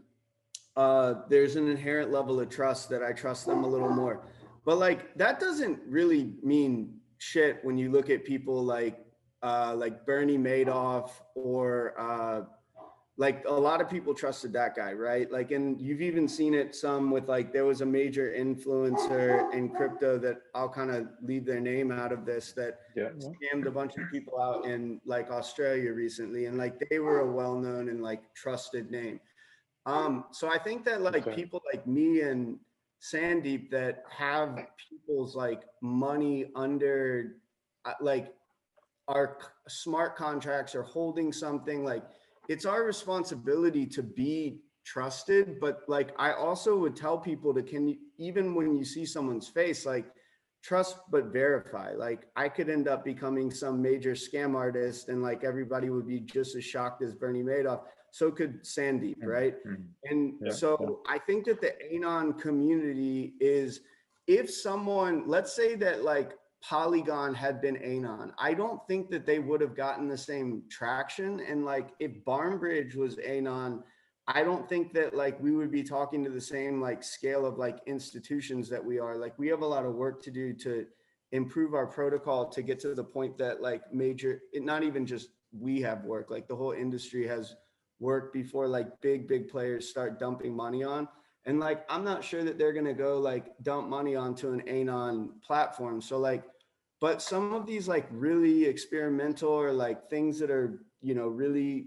There's an inherent level of trust that I trust them a little more. But like, that doesn't really mean shit when you look at people like Bernie Madoff or like a lot of people trusted that guy, right? Like, and you've even seen it some with like, there was a major influencer in crypto that I'll kind of leave their name out of this, that scammed a bunch of people out in like Australia recently. And like, they were a well-known and like trusted name. So I think that like people like me and Sandeep that have people's like money under like our smart contracts or holding something, like, it's our responsibility to be trusted. But like, I also would tell people to, even when you see someone's face, like, trust but verify. Like, I could end up becoming some major scam artist and like everybody would be just as shocked as Bernie Madoff. So could Sandeep, right? And so I think that the Anon community is, if someone, let's say that like Polygon had been Anon, I don't think that they would have gotten the same traction. And like, if Barnbridge was Anon, I don't think that like we would be talking to the same like scale of like institutions that we are. Like, we have a lot of work to do to improve our protocol to get to the point that like not even just we have work, like the whole industry has work before like big players start dumping money on. And like, I'm not sure that they're going to go like dump money onto an Anon platform. So like, but some of these like really experimental or like things that are, you know, really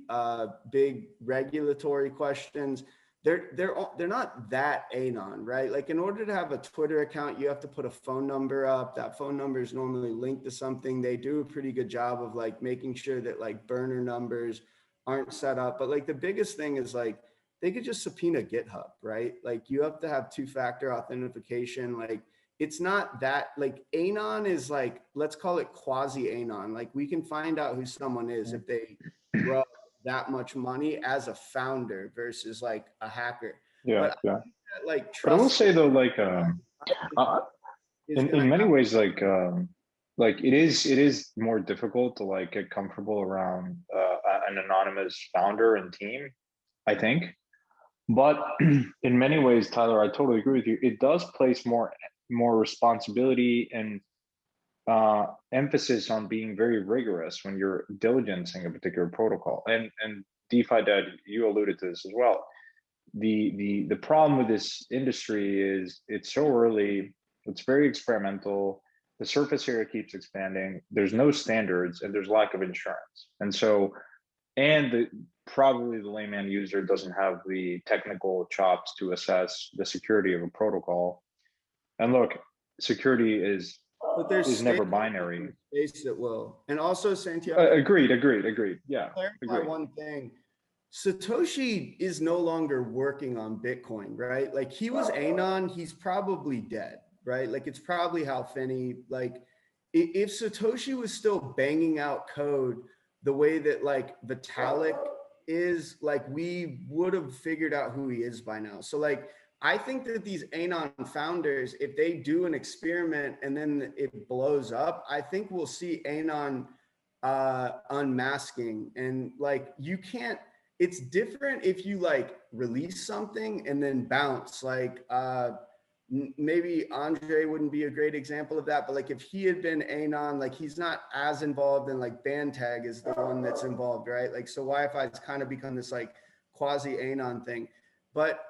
big regulatory questions, they're not that Anon, right? Like in order to have a Twitter account, you have to put a phone number up. That phone number is normally linked to something. They do a pretty good job of like making sure that like burner numbers aren't set up. But like the biggest thing is like, they could just subpoena GitHub, right? Like you have to have two-factor authentication. Like it's not that, like Anon is like, let's call it quasi-Anon. Like we can find out who someone is if they rub that much money as a founder versus like a hacker. Yeah, But yeah. I think that, like, But I will trust say though, like is in gonna many have- ways, like it is more difficult to like get comfortable around an anonymous founder and team, I think. But in many ways, Tyler, I totally agree with you. It does place more responsibility and emphasis on being very rigorous when you're diligencing a particular protocol. And DeFi Dad, you alluded to this as well. The problem with this industry is it's so early, it's very experimental. The surface area keeps expanding. There's no standards and there's lack of insurance. And so, and probably the layman user doesn't have the technical chops to assess the security of a protocol. And look, security is never binary. Space that will. And also, Santiago. Agreed. Yeah. Clarify one thing. Satoshi is no longer working on Bitcoin, right? Like he was Anon, he's probably dead, right? Like it's probably Hal Finney. Like if Satoshi was still banging out code the way that like Vitalik is, like we would have figured out who he is by now. So like, I think that these Anon founders, if they do an experiment and then it blows up, I think we'll see Anon unmasking. And like, you can't, it's different if you like release something and then bounce. Like maybe Andre wouldn't be a great example of that, but like if he had been Anon, like he's not as involved in like Bandtag is the one that's involved, right? Like, so YFI has kind of become this like quasi Anon thing. But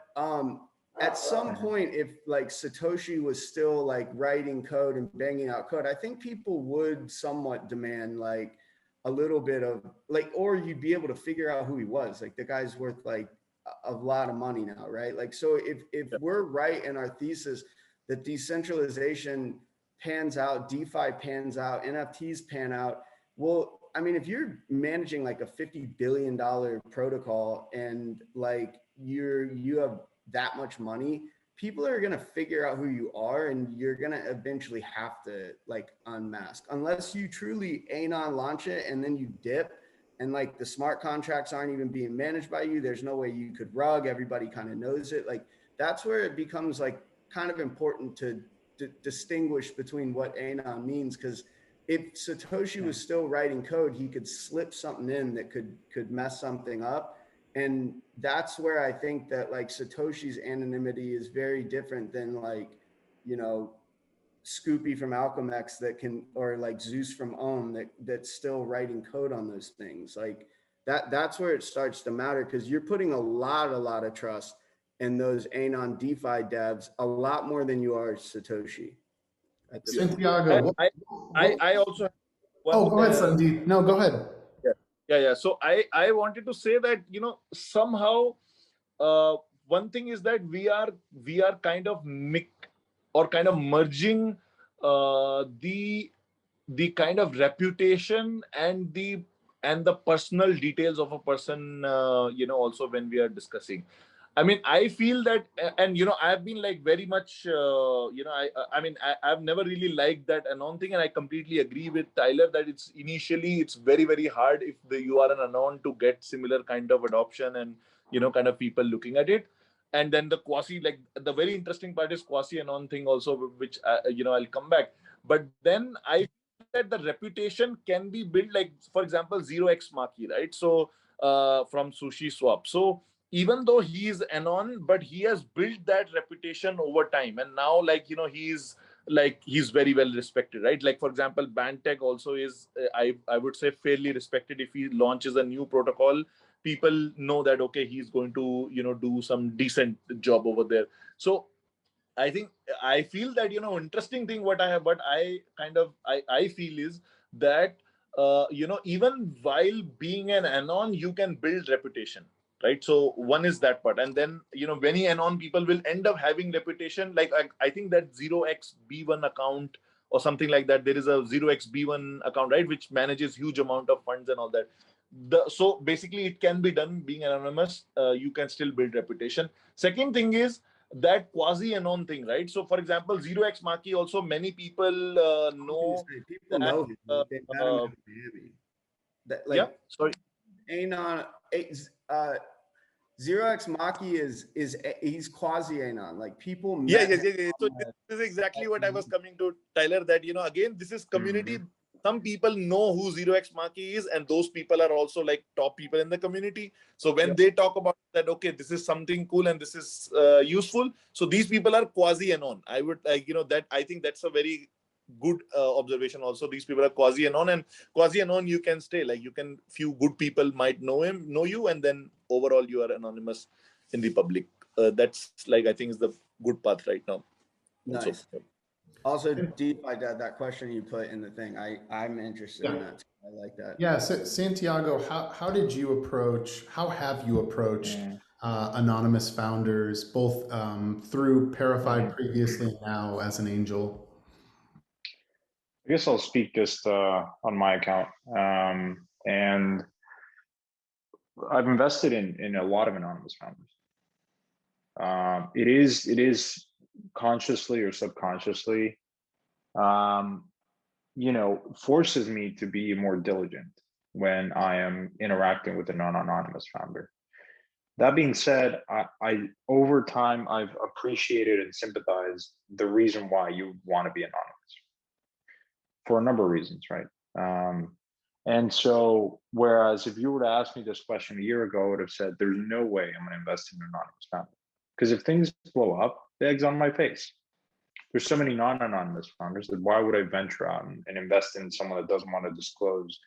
at some point, if like Satoshi was still like writing code and banging out code, I think people would somewhat demand like a little bit of like, or you'd be able to figure out who he was. Like the guy's worth like a lot of money now, right? Like, so if we're right in our thesis that decentralization pans out, DeFi pans out, NFTs pan out, well, I mean, if you're managing like a $50 billion protocol and like you have that much money, people are going to figure out who you are and you're going to eventually have to like unmask unless you truly Anon launch it and then you dip and like the smart contracts aren't even being managed by you. There's no way you could rug. Everybody kind of knows it. Like that's where it becomes like kind of important to distinguish between what Anon means. Because if Satoshi was still writing code, he could slip something in that could mess something up. And that's where I think that like Satoshi's anonymity is very different than like, you know, Scoopy from Alchemex that can, or like Zeus from Ohm that's still writing code on those things. Like that's where it starts to matter, because you're putting a lot of trust in those Anon DeFi devs, a lot more than you are Satoshi. Santiago. I also. Oh, go ahead, Sandeep. No, go ahead. Yeah. So I wanted to say that, you know, somehow one thing is that we are kind of merging the kind of reputation and the personal details of a person, you know, also when we are discussing. I mean, I feel that, and you know, I've been like very much, you know, I've never really liked that anon thing, and I completely agree with Tyler that it's very, very hard if you are an anon to get similar kind of adoption and, you know, kind of people looking at it. And then the quasi, like the very interesting part is quasi anon thing also, which you know, I'll come back. But then I feel that the reputation can be built, like for example 0x Maki, right? So from Sushi Swap. So even though he is anon, but he has built that reputation over time, and now, like, you know, he's very well respected, right? Like for example, Bandtech also is I would say fairly respected. If he launches a new protocol people know that, okay, he's going to, do some decent job over there. So I feel that, interesting thing what I kind of, I feel is that, even while being an anon, you can build reputation, right? So one is that part. And then, many anon people will end up having reputation. Like, I think that 0xB1 account or something like that, there is a 0xB1 account, right? Which manages huge amount of funds and all that. So basically it can be done being anonymous. You can still build reputation. Second thing is, that quasi-anon thing, right? So, for example, 0x Maki also, many people know People that. know him. Like, they met him in Miami. That, like, Yeah, sorry. Anon, 0x Maki is he's quasi Anon. Like, people met Yeah. him So on this is exactly what I was coming to, Tyler, that, again, this is community. Some people know who 0x Maki is, and those people are also like top people in the community. So when they talk about that, okay, this is something cool and this is useful. So these people are quasi-anon. I would like, that I think that's a very good observation also. These people are quasi-anon, and quasi-anon, you can stay, like, few good people might know you, and then overall you are anonymous in the public. That's like, I think is the good path right now. Also. Nice. Also, deep, that question you put in the thing, I'm interested in that too. I like that. Yeah, so Santiago, how did you approach? How have you approached anonymous founders, both through ParaFi previously and now as an angel? I guess I'll speak just on my account, and I've invested in a lot of anonymous founders. It is consciously or subconsciously, forces me to be more diligent when I am interacting with a non-anonymous founder. That being said, I over time, I've appreciated and sympathized the reason why you want to be anonymous for a number of reasons, right? And so, whereas if you were to ask me this question a year ago, I would have said, there's no way I'm going to invest in an anonymous founder. Because if things blow up, the egg's on my face. There's so many non-anonymous founders that why would I venture out and invest in someone that doesn't want to disclose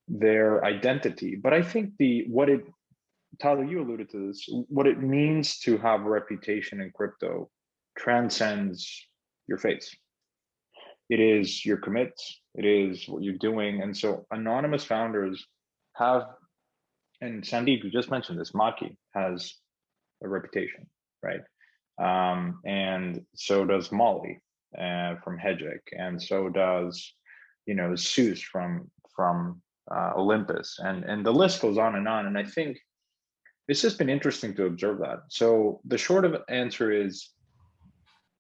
their identity? But I think Tyler, you alluded to this, what it means to have a reputation in crypto transcends your face. It is your commits, it is what you're doing. And so anonymous founders have, and Sandeep, you just mentioned this, Maki has a reputation, right? And so does Molly from Hedgic, and so does, Seuss from Olympus, and the list goes on. And I think it's just been interesting to observe that. So the short of answer is,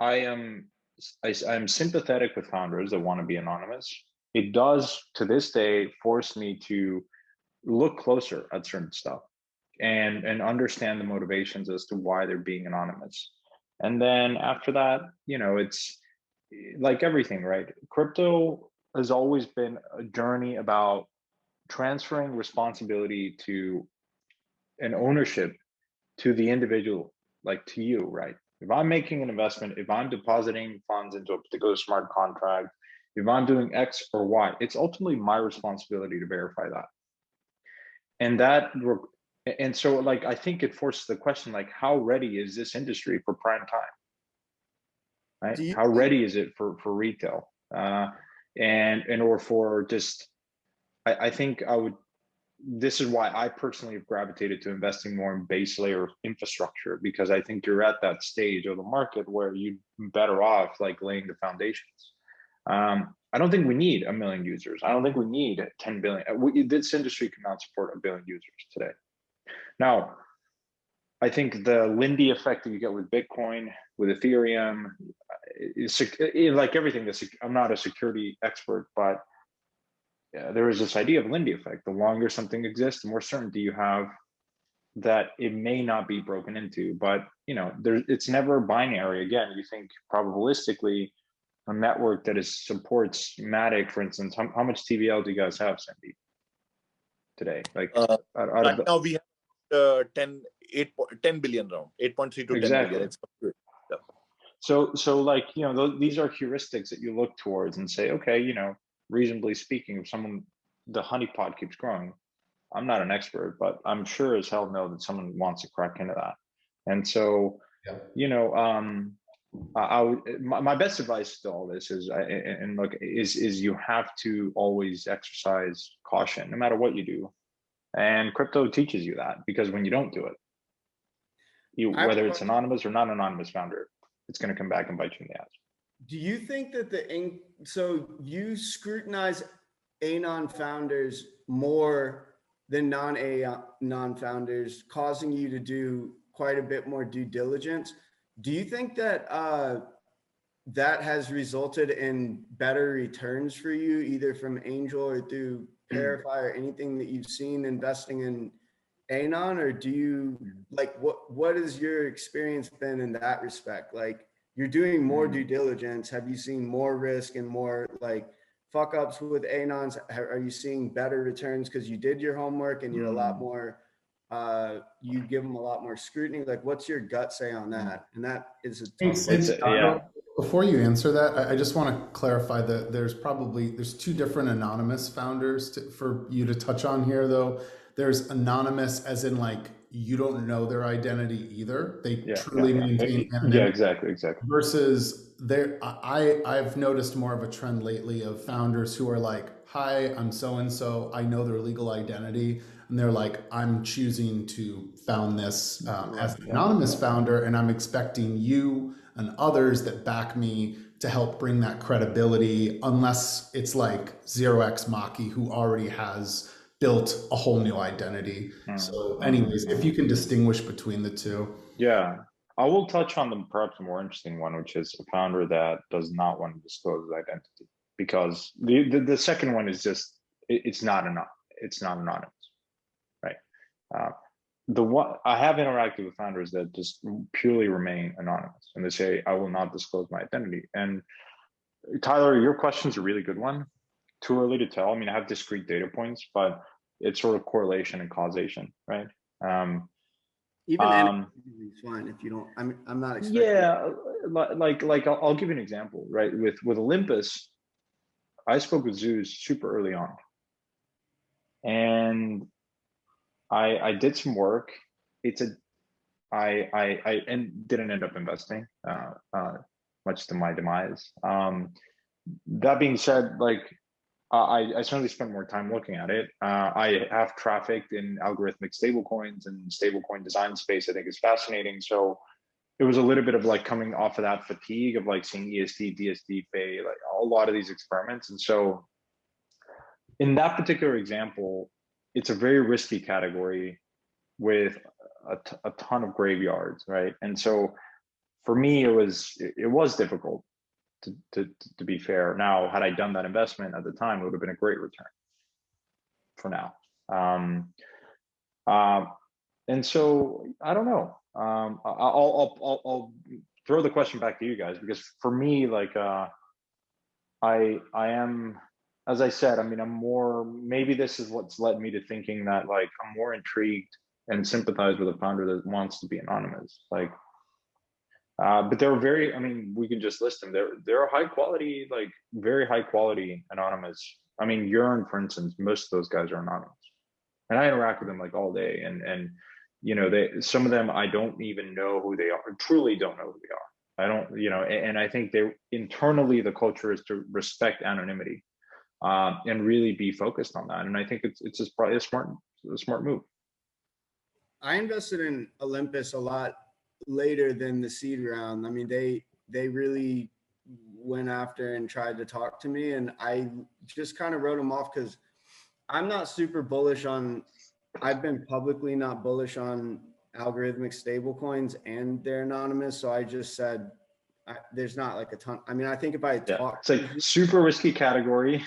I'm sympathetic with founders that want to be anonymous. It does, to this day, force me to look closer at certain stuff and understand the motivations as to why they're being anonymous. And then after that, it's like everything, right? Crypto has always been a journey about transferring responsibility to an ownership to the individual, like to you, right? If I'm making an investment, if I'm depositing funds into a particular smart contract, if I'm doing X or Y, it's ultimately my responsibility to verify that. And so, like, I think it forces the question, like, how ready is this industry for prime time? Right? How ready is it for retail? Or for just, I think this is why I personally have gravitated to investing more in base layer infrastructure, because I think you're at that stage of the market where you're better off like laying the foundations. I don't think we need 1 million users. I don't think we need 10 billion. This industry cannot support 1 billion users today. Now, I think the Lindy effect that you get with Bitcoin, with Ethereum, is like everything. I'm not a security expert, but there is this idea of Lindy effect. The longer something exists, the more certainty you have that it may not be broken into. But it's never binary. Again, you think probabilistically, a network that supports Matic, for instance. How much TVL do you guys have, Sandeep, today? Like right now we have 10 billion round, 8.3 to 10 billion. It's good. Yeah. So like, these are heuristics that you look towards and say, okay, reasonably speaking, if the honeypot keeps growing, I'm not an expert, but I'm sure as hell know that someone wants to crack into that. And so, Yeah. you know, my best advice to all this is, and look, is you have to always exercise caution, no matter what you do. And crypto teaches you that, because when you don't do it, whether it's anonymous or not anonymous founder, it's going to come back and bite you in the ass. Do you think that so you scrutinize anon founders more than non founders, causing you to do quite a bit more due diligence? Do you think that that has resulted in better returns for you, either from Angel or through ParaFi or anything that you've seen investing in anon? Or do you like, what has your experience been in that respect? Like, you're doing more due diligence. Have you seen more risk and more like fuck ups with anons? Are you seeing better returns because you did your homework and you're a lot more, you give them a lot more scrutiny? Like, what's your gut say on that? And that is a tough Yeah. Before you answer that, I just want to clarify that there's two different anonymous founders for you to touch on here, though. There's anonymous as in like you don't know their identity either. They truly maintain anonymity. Yeah, exactly. Versus I've noticed more of a trend lately of founders who are like, hi, I'm so-and-so. I know their legal identity. And they're like, I'm choosing to found this as an anonymous founder, and I'm expecting you and others that back me to help bring that credibility, unless it's like 0x Maki, who already has built a whole new identity. So anyways, if you can distinguish between the two. Yeah, I will touch on the perhaps more interesting one, which is a founder that does not want to disclose his identity, because the second one is just, it's not anonymous, right? The one I have interacted with founders that just purely remain anonymous, and they say, I will not disclose my identity. And Tyler, your question's a really good one. Too early to tell. I mean, I have discrete data points, but it's sort of correlation and causation, right? Even is fine if you don't. I'm not expecting. Yeah, like I'll give you an example, right? With Olympus, I spoke with Zeus super early on, and I did some work. I didn't end up investing, much to my demise. That being said, like I certainly spent more time looking at it. I have trafficked in algorithmic stablecoins, and stablecoin design space I think is fascinating. So it was a little bit of like coming off of that fatigue of like seeing ESD, DSD, FAE, like a lot of these experiments. And so in that particular example, it's a very risky category with a ton of graveyards, right? And so for me, it was difficult. To be fair. Now, had I done that investment at the time, it would have been a great return for now. And so I don't know. I'll throw the question back to you guys, because for me, like I am, as I said, I mean, I'm more, maybe this is what's led me to thinking that like I'm more intrigued and sympathize with a founder that wants to be anonymous. Like, but they're very, I mean, we can just list them. They're high quality, like very high quality anonymous. I mean, Yearn, for instance, most of those guys are anonymous, and I interact with them like all day. And you know, some of them I don't even know who they are. Truly don't know who they are. I don't, you know, and I think they internally the culture is to respect anonymity, and really be focused on that. And I think it's just probably a smart move. I invested in Olympus a lot later than the seed round. I mean, they really went after and tried to talk to me, and I just kind of wrote them off because I'm not super bullish on, I've been publicly not bullish on algorithmic stablecoins, and they're anonymous. So I just said, there's not like a ton. I mean, I think if I talked, it's like super risky category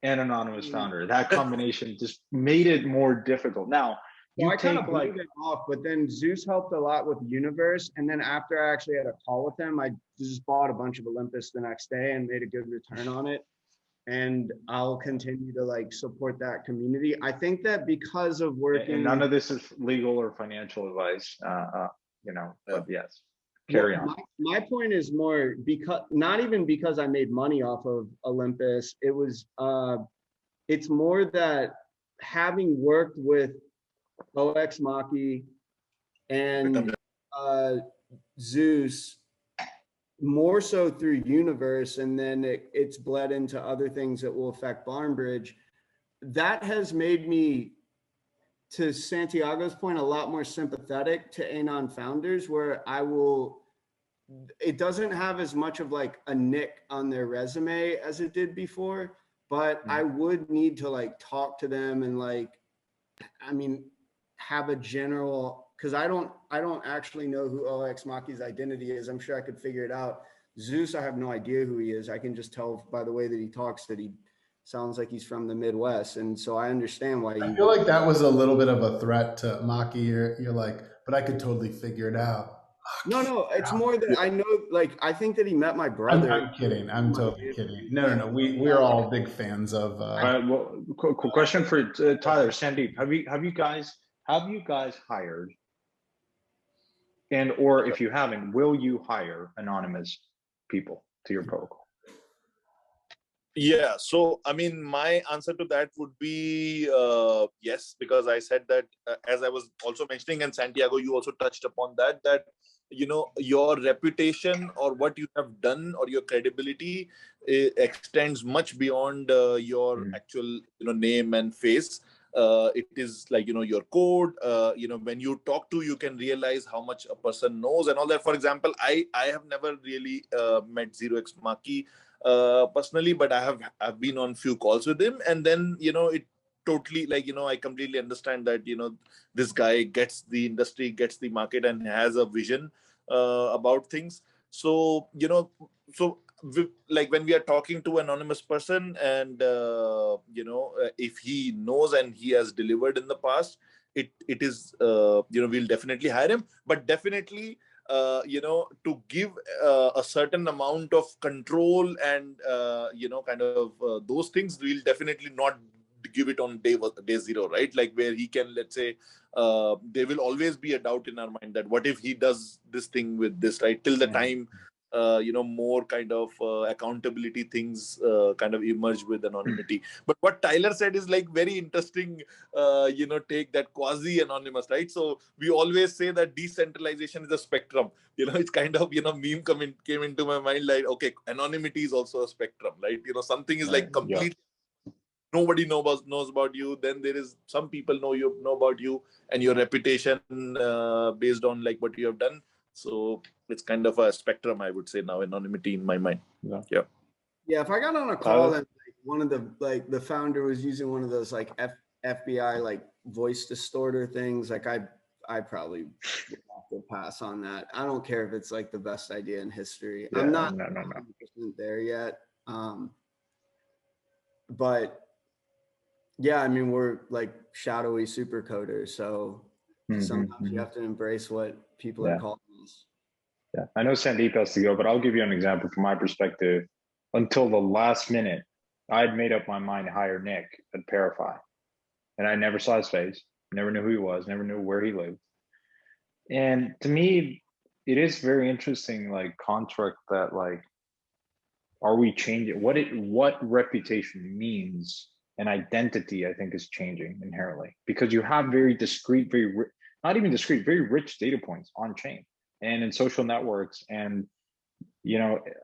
and anonymous founder, that combination just made it more difficult. Now, I kind of blew it off, but then Zeus helped a lot with Universe. And then after I actually had a call with him, I just bought a bunch of Olympus the next day and made a good return on it. And I'll continue to like support that community. I think that because of working, and none of this is legal or financial advice, you know, but yes, carry on. My point is more because, not even because I made money off of Olympus. It was, it's more that having worked with OX Maki and Zeus, more so through Universe, and then it's bled into other things that will affect Barnbridge, that has made me, to Santiago's point, a lot more sympathetic to Anon founders, where it doesn't have as much of like a nick on their resume as it did before, but I would need to like talk to them and like, I mean, have a general, because I don't actually know who OX Maki's identity is. I'm sure I could figure it out. Zeus, I have no idea who he is. I can just tell by the way that he talks that he sounds like he's from the Midwest. And so I understand why I feel like that was a little bit of a threat to Maki. You're like, but I could totally figure it out. No, it's more that I know, like, I think that he met my brother. I'm kidding. I'm totally kidding. No. We're all big fans of. Well, question for Tyler, Sandeep. Have you guys hired, and or if you haven't, will you hire anonymous people to your protocol? Yeah, so I mean, my answer to that would be yes, because I said that as I was also mentioning, and Santiago, you also touched upon that your reputation or what you have done or your credibility extends much beyond your actual name and face. It is like your code. When you talk to, you can realize how much a person knows and all that. For example, I have never really met 0x Maki personally, but I've been on few calls with him, and then it totally I completely understand that this guy gets the industry, gets the market, and has a vision about things. So like when we are talking to an anonymous person, and if he knows and he has delivered in the past, it is we'll definitely hire him, but definitely to give a certain amount of control and kind of those things, we'll definitely not give it on day zero, right? Like where he can, let's say, there will always be a doubt in our mind that what if he does this thing with this, right? Till the time more kind of accountability things kind of emerge with anonymity. But what Tyler said is like very interesting, take that quasi anonymous, right? So we always say that decentralization is a spectrum. It's kind of meme came into my mind, like, okay, anonymity is also a spectrum, right? Something is like completely nobody knows about you, then there is some people know about you and your reputation based on like what you have done. So it's kind of a spectrum, I would say now, anonymity in my mind. Yeah. If I got on a call and like one of the founder was using one of those like FBI like voice distorter things, like I probably would have to pass on that. I don't care if it's like the best idea in history. I'm not 100% there yet. But yeah, I mean, we're like shadowy super coders, so sometimes you have to embrace what people are calling us. Yeah, I know Sandeep has to go, but I'll give you an example from my perspective. Until the last minute, I'd made up my mind to hire Nick at ParaFi, and I never saw his face, never knew who he was, never knew where he lived. And to me, it is very interesting, like construct that, like, are we changing what reputation means? And identity, I think, is changing inherently, because you have very discrete, not even discrete, very rich data points on chain and in social networks. And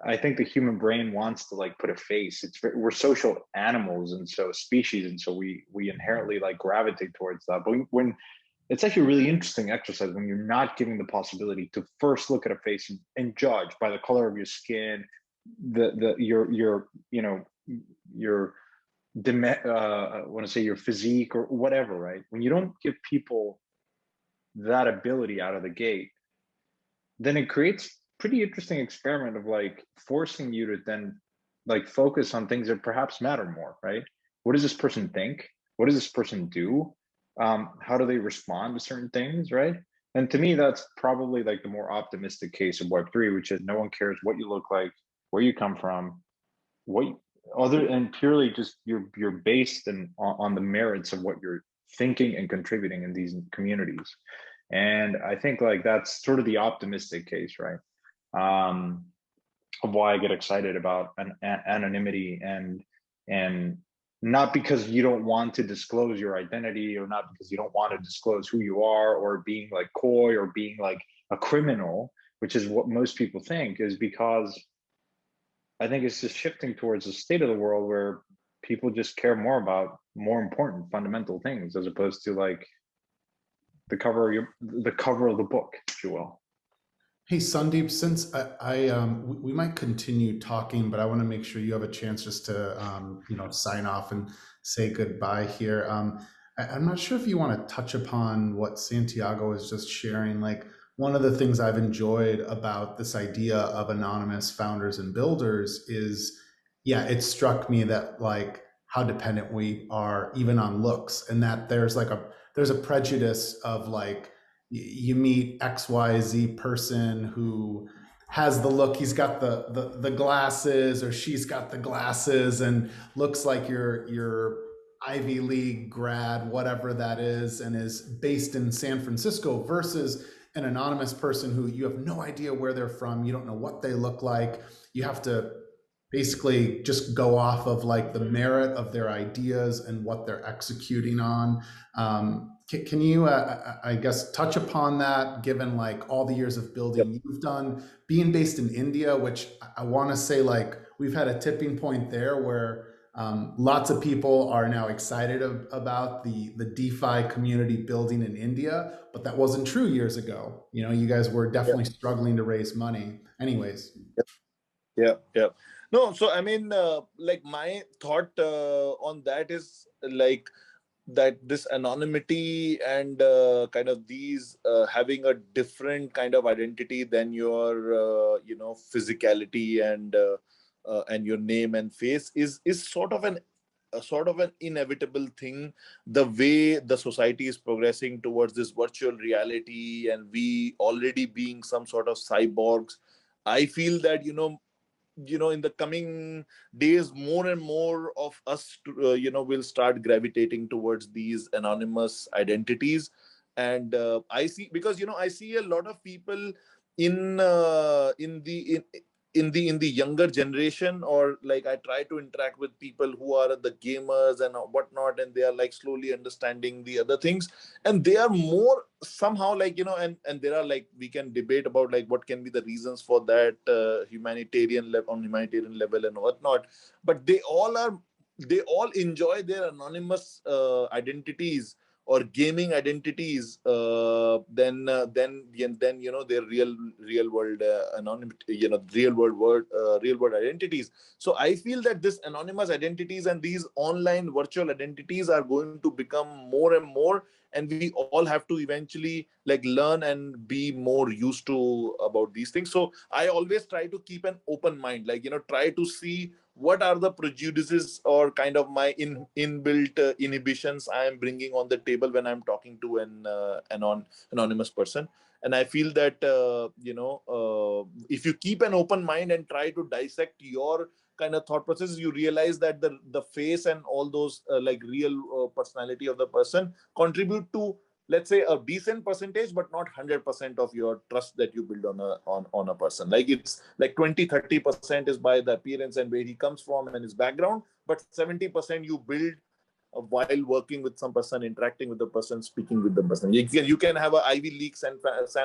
I think the human brain wants to like put a face. We're social animals, and so species, and so we inherently like gravitate towards that. But when it's actually a really interesting exercise when you're not given the possibility to first look at a face and judge by the color of your skin, your I want to say your physique or whatever, right? When you don't give people that ability out of the gate, then it creates pretty interesting experiment of like forcing you to then like focus on things that perhaps matter more, right? What does this person think? What does this person do? How do they respond to certain things, right? And to me, that's probably like the more optimistic case of Web3, which is no one cares what you look like, where you come from, and purely just you're based on the merits of what you're thinking and contributing in these communities. And I think like that's sort of the optimistic case, right? Of why I get excited about anonymity and not because you don't want to disclose your identity, or not because you don't want to disclose who you are, or being like coy, or being like a criminal, which is what most people think, is because I think it's just shifting towards a state of the world where people just care more about more important fundamental things, as opposed to like the cover of the book, if you will. Hey, Sandeep, since we might continue talking, but I want to make sure you have a chance just to, sign off and say goodbye here. I'm not sure if you want to touch upon what Santiago was just sharing. Like, one of the things I've enjoyed about this idea of anonymous founders and builders is, yeah, it struck me that like how dependent we are even on looks, and that there's a prejudice of like, you meet XYZ person who has the look, he's got the glasses, or she's got the glasses, and looks like your Ivy League grad, whatever that is, and is based in San Francisco, versus an anonymous person who you have no idea where they're from, you don't know what they look like. You have to basically just go off of like the merit of their ideas and what they're executing on. Can you, I guess, touch upon that, given like all the years of building you've done, being based in India, which I want to say like we've had a tipping point there where lots of people are now excited about the DeFi community building in India, but that wasn't true years ago. You know, you guys were definitely struggling to raise money. Anyways. Yeah. No, so I mean, like my thought on that is like that this anonymity and kind of these having a different kind of identity than your physicality and your name and face is sort of an inevitable thing, the way the society is progressing towards this virtual reality, and we already being some sort of cyborgs. I feel that in the coming days, more and more of us will start gravitating towards these anonymous identities. And I see, because I see a lot of people in the younger generation, or like I try to interact with people who are the gamers and whatnot, and they are like slowly understanding the other things, and they are more somehow like and there are like, we can debate about like what can be the reasons for that humanitarian level and whatnot, but they all enjoy their anonymous identities or gaming identities then their real world anonymity, real world identities. So I feel that this anonymous identities and these online virtual identities are going to become more and more, and we all have to eventually like learn and be more used to about these things. So I always try to keep an open mind, like try to see what are the prejudices or kind of my inbuilt inhibitions I am bringing on the table when I'm talking to an anonymous person. And I feel that if you keep an open mind and try to dissect your kind of thought process, you realize that the face and all those like real personality of the person contribute to, let's say, a decent percentage, but not 100% of your trust that you build on a person. Like it's like 20-30% is by the appearance and where he comes from and his background, but 70% you build while working with some person, interacting with the person, speaking with the person. You can have a Ivy League San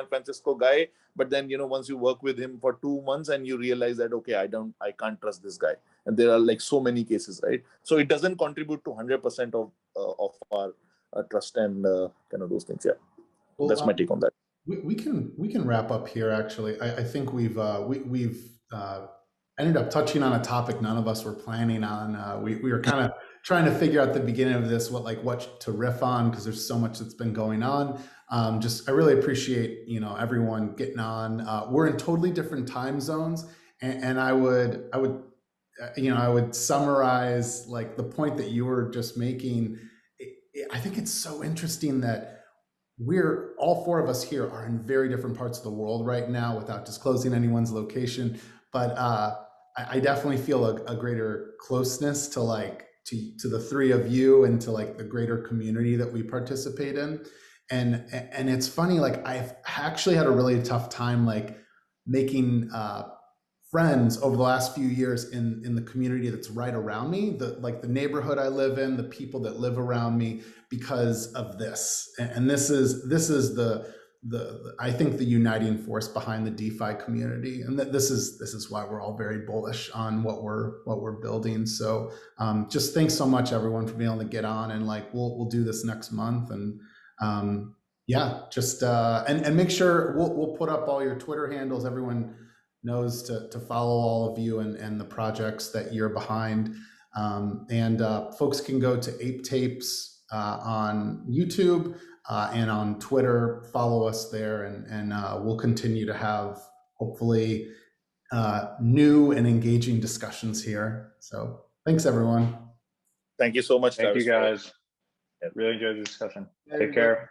Francisco guy, but then once you work with him for 2 months and you realize that okay, I can't trust this guy. And there are like so many cases, right? So it doesn't contribute to 100% of our trust and kind of those things. Yeah, well, that's my take on that. We can wrap up here. Actually, I think we've ended up touching on a topic none of us were planning on. We were kind of trying to figure out at the beginning of this what to riff on, because there's so much that's been going on. I really appreciate everyone getting on. We're in totally different time zones, and I would summarize like the point that you were just making. I think it's so interesting that we're all four of us here are in very different parts of the world right now, without disclosing anyone's location. But I definitely feel a greater closeness to the three of you and to like the greater community that we participate in. And it's funny, like I've actually had a really tough time like making friends over the last few years in the community that's right around me, the neighborhood I live in, the people that live around me, because of this. And this is the I think the uniting force behind the DeFi community, and this is why we're all very bullish on what we're building. So just thanks so much, everyone, for being able to get on, and like we'll do this next month, and yeah, just and make sure we'll put up all your Twitter handles. Everyone knows to follow all of you and the projects that you're behind. And folks can go to Ape Tapes on YouTube and on Twitter. Follow us there, and we'll continue to have hopefully new and engaging discussions here. So thanks, everyone. Thank you so much, Thank you, Travis. guys. Really enjoyed the discussion. Yeah, Take care.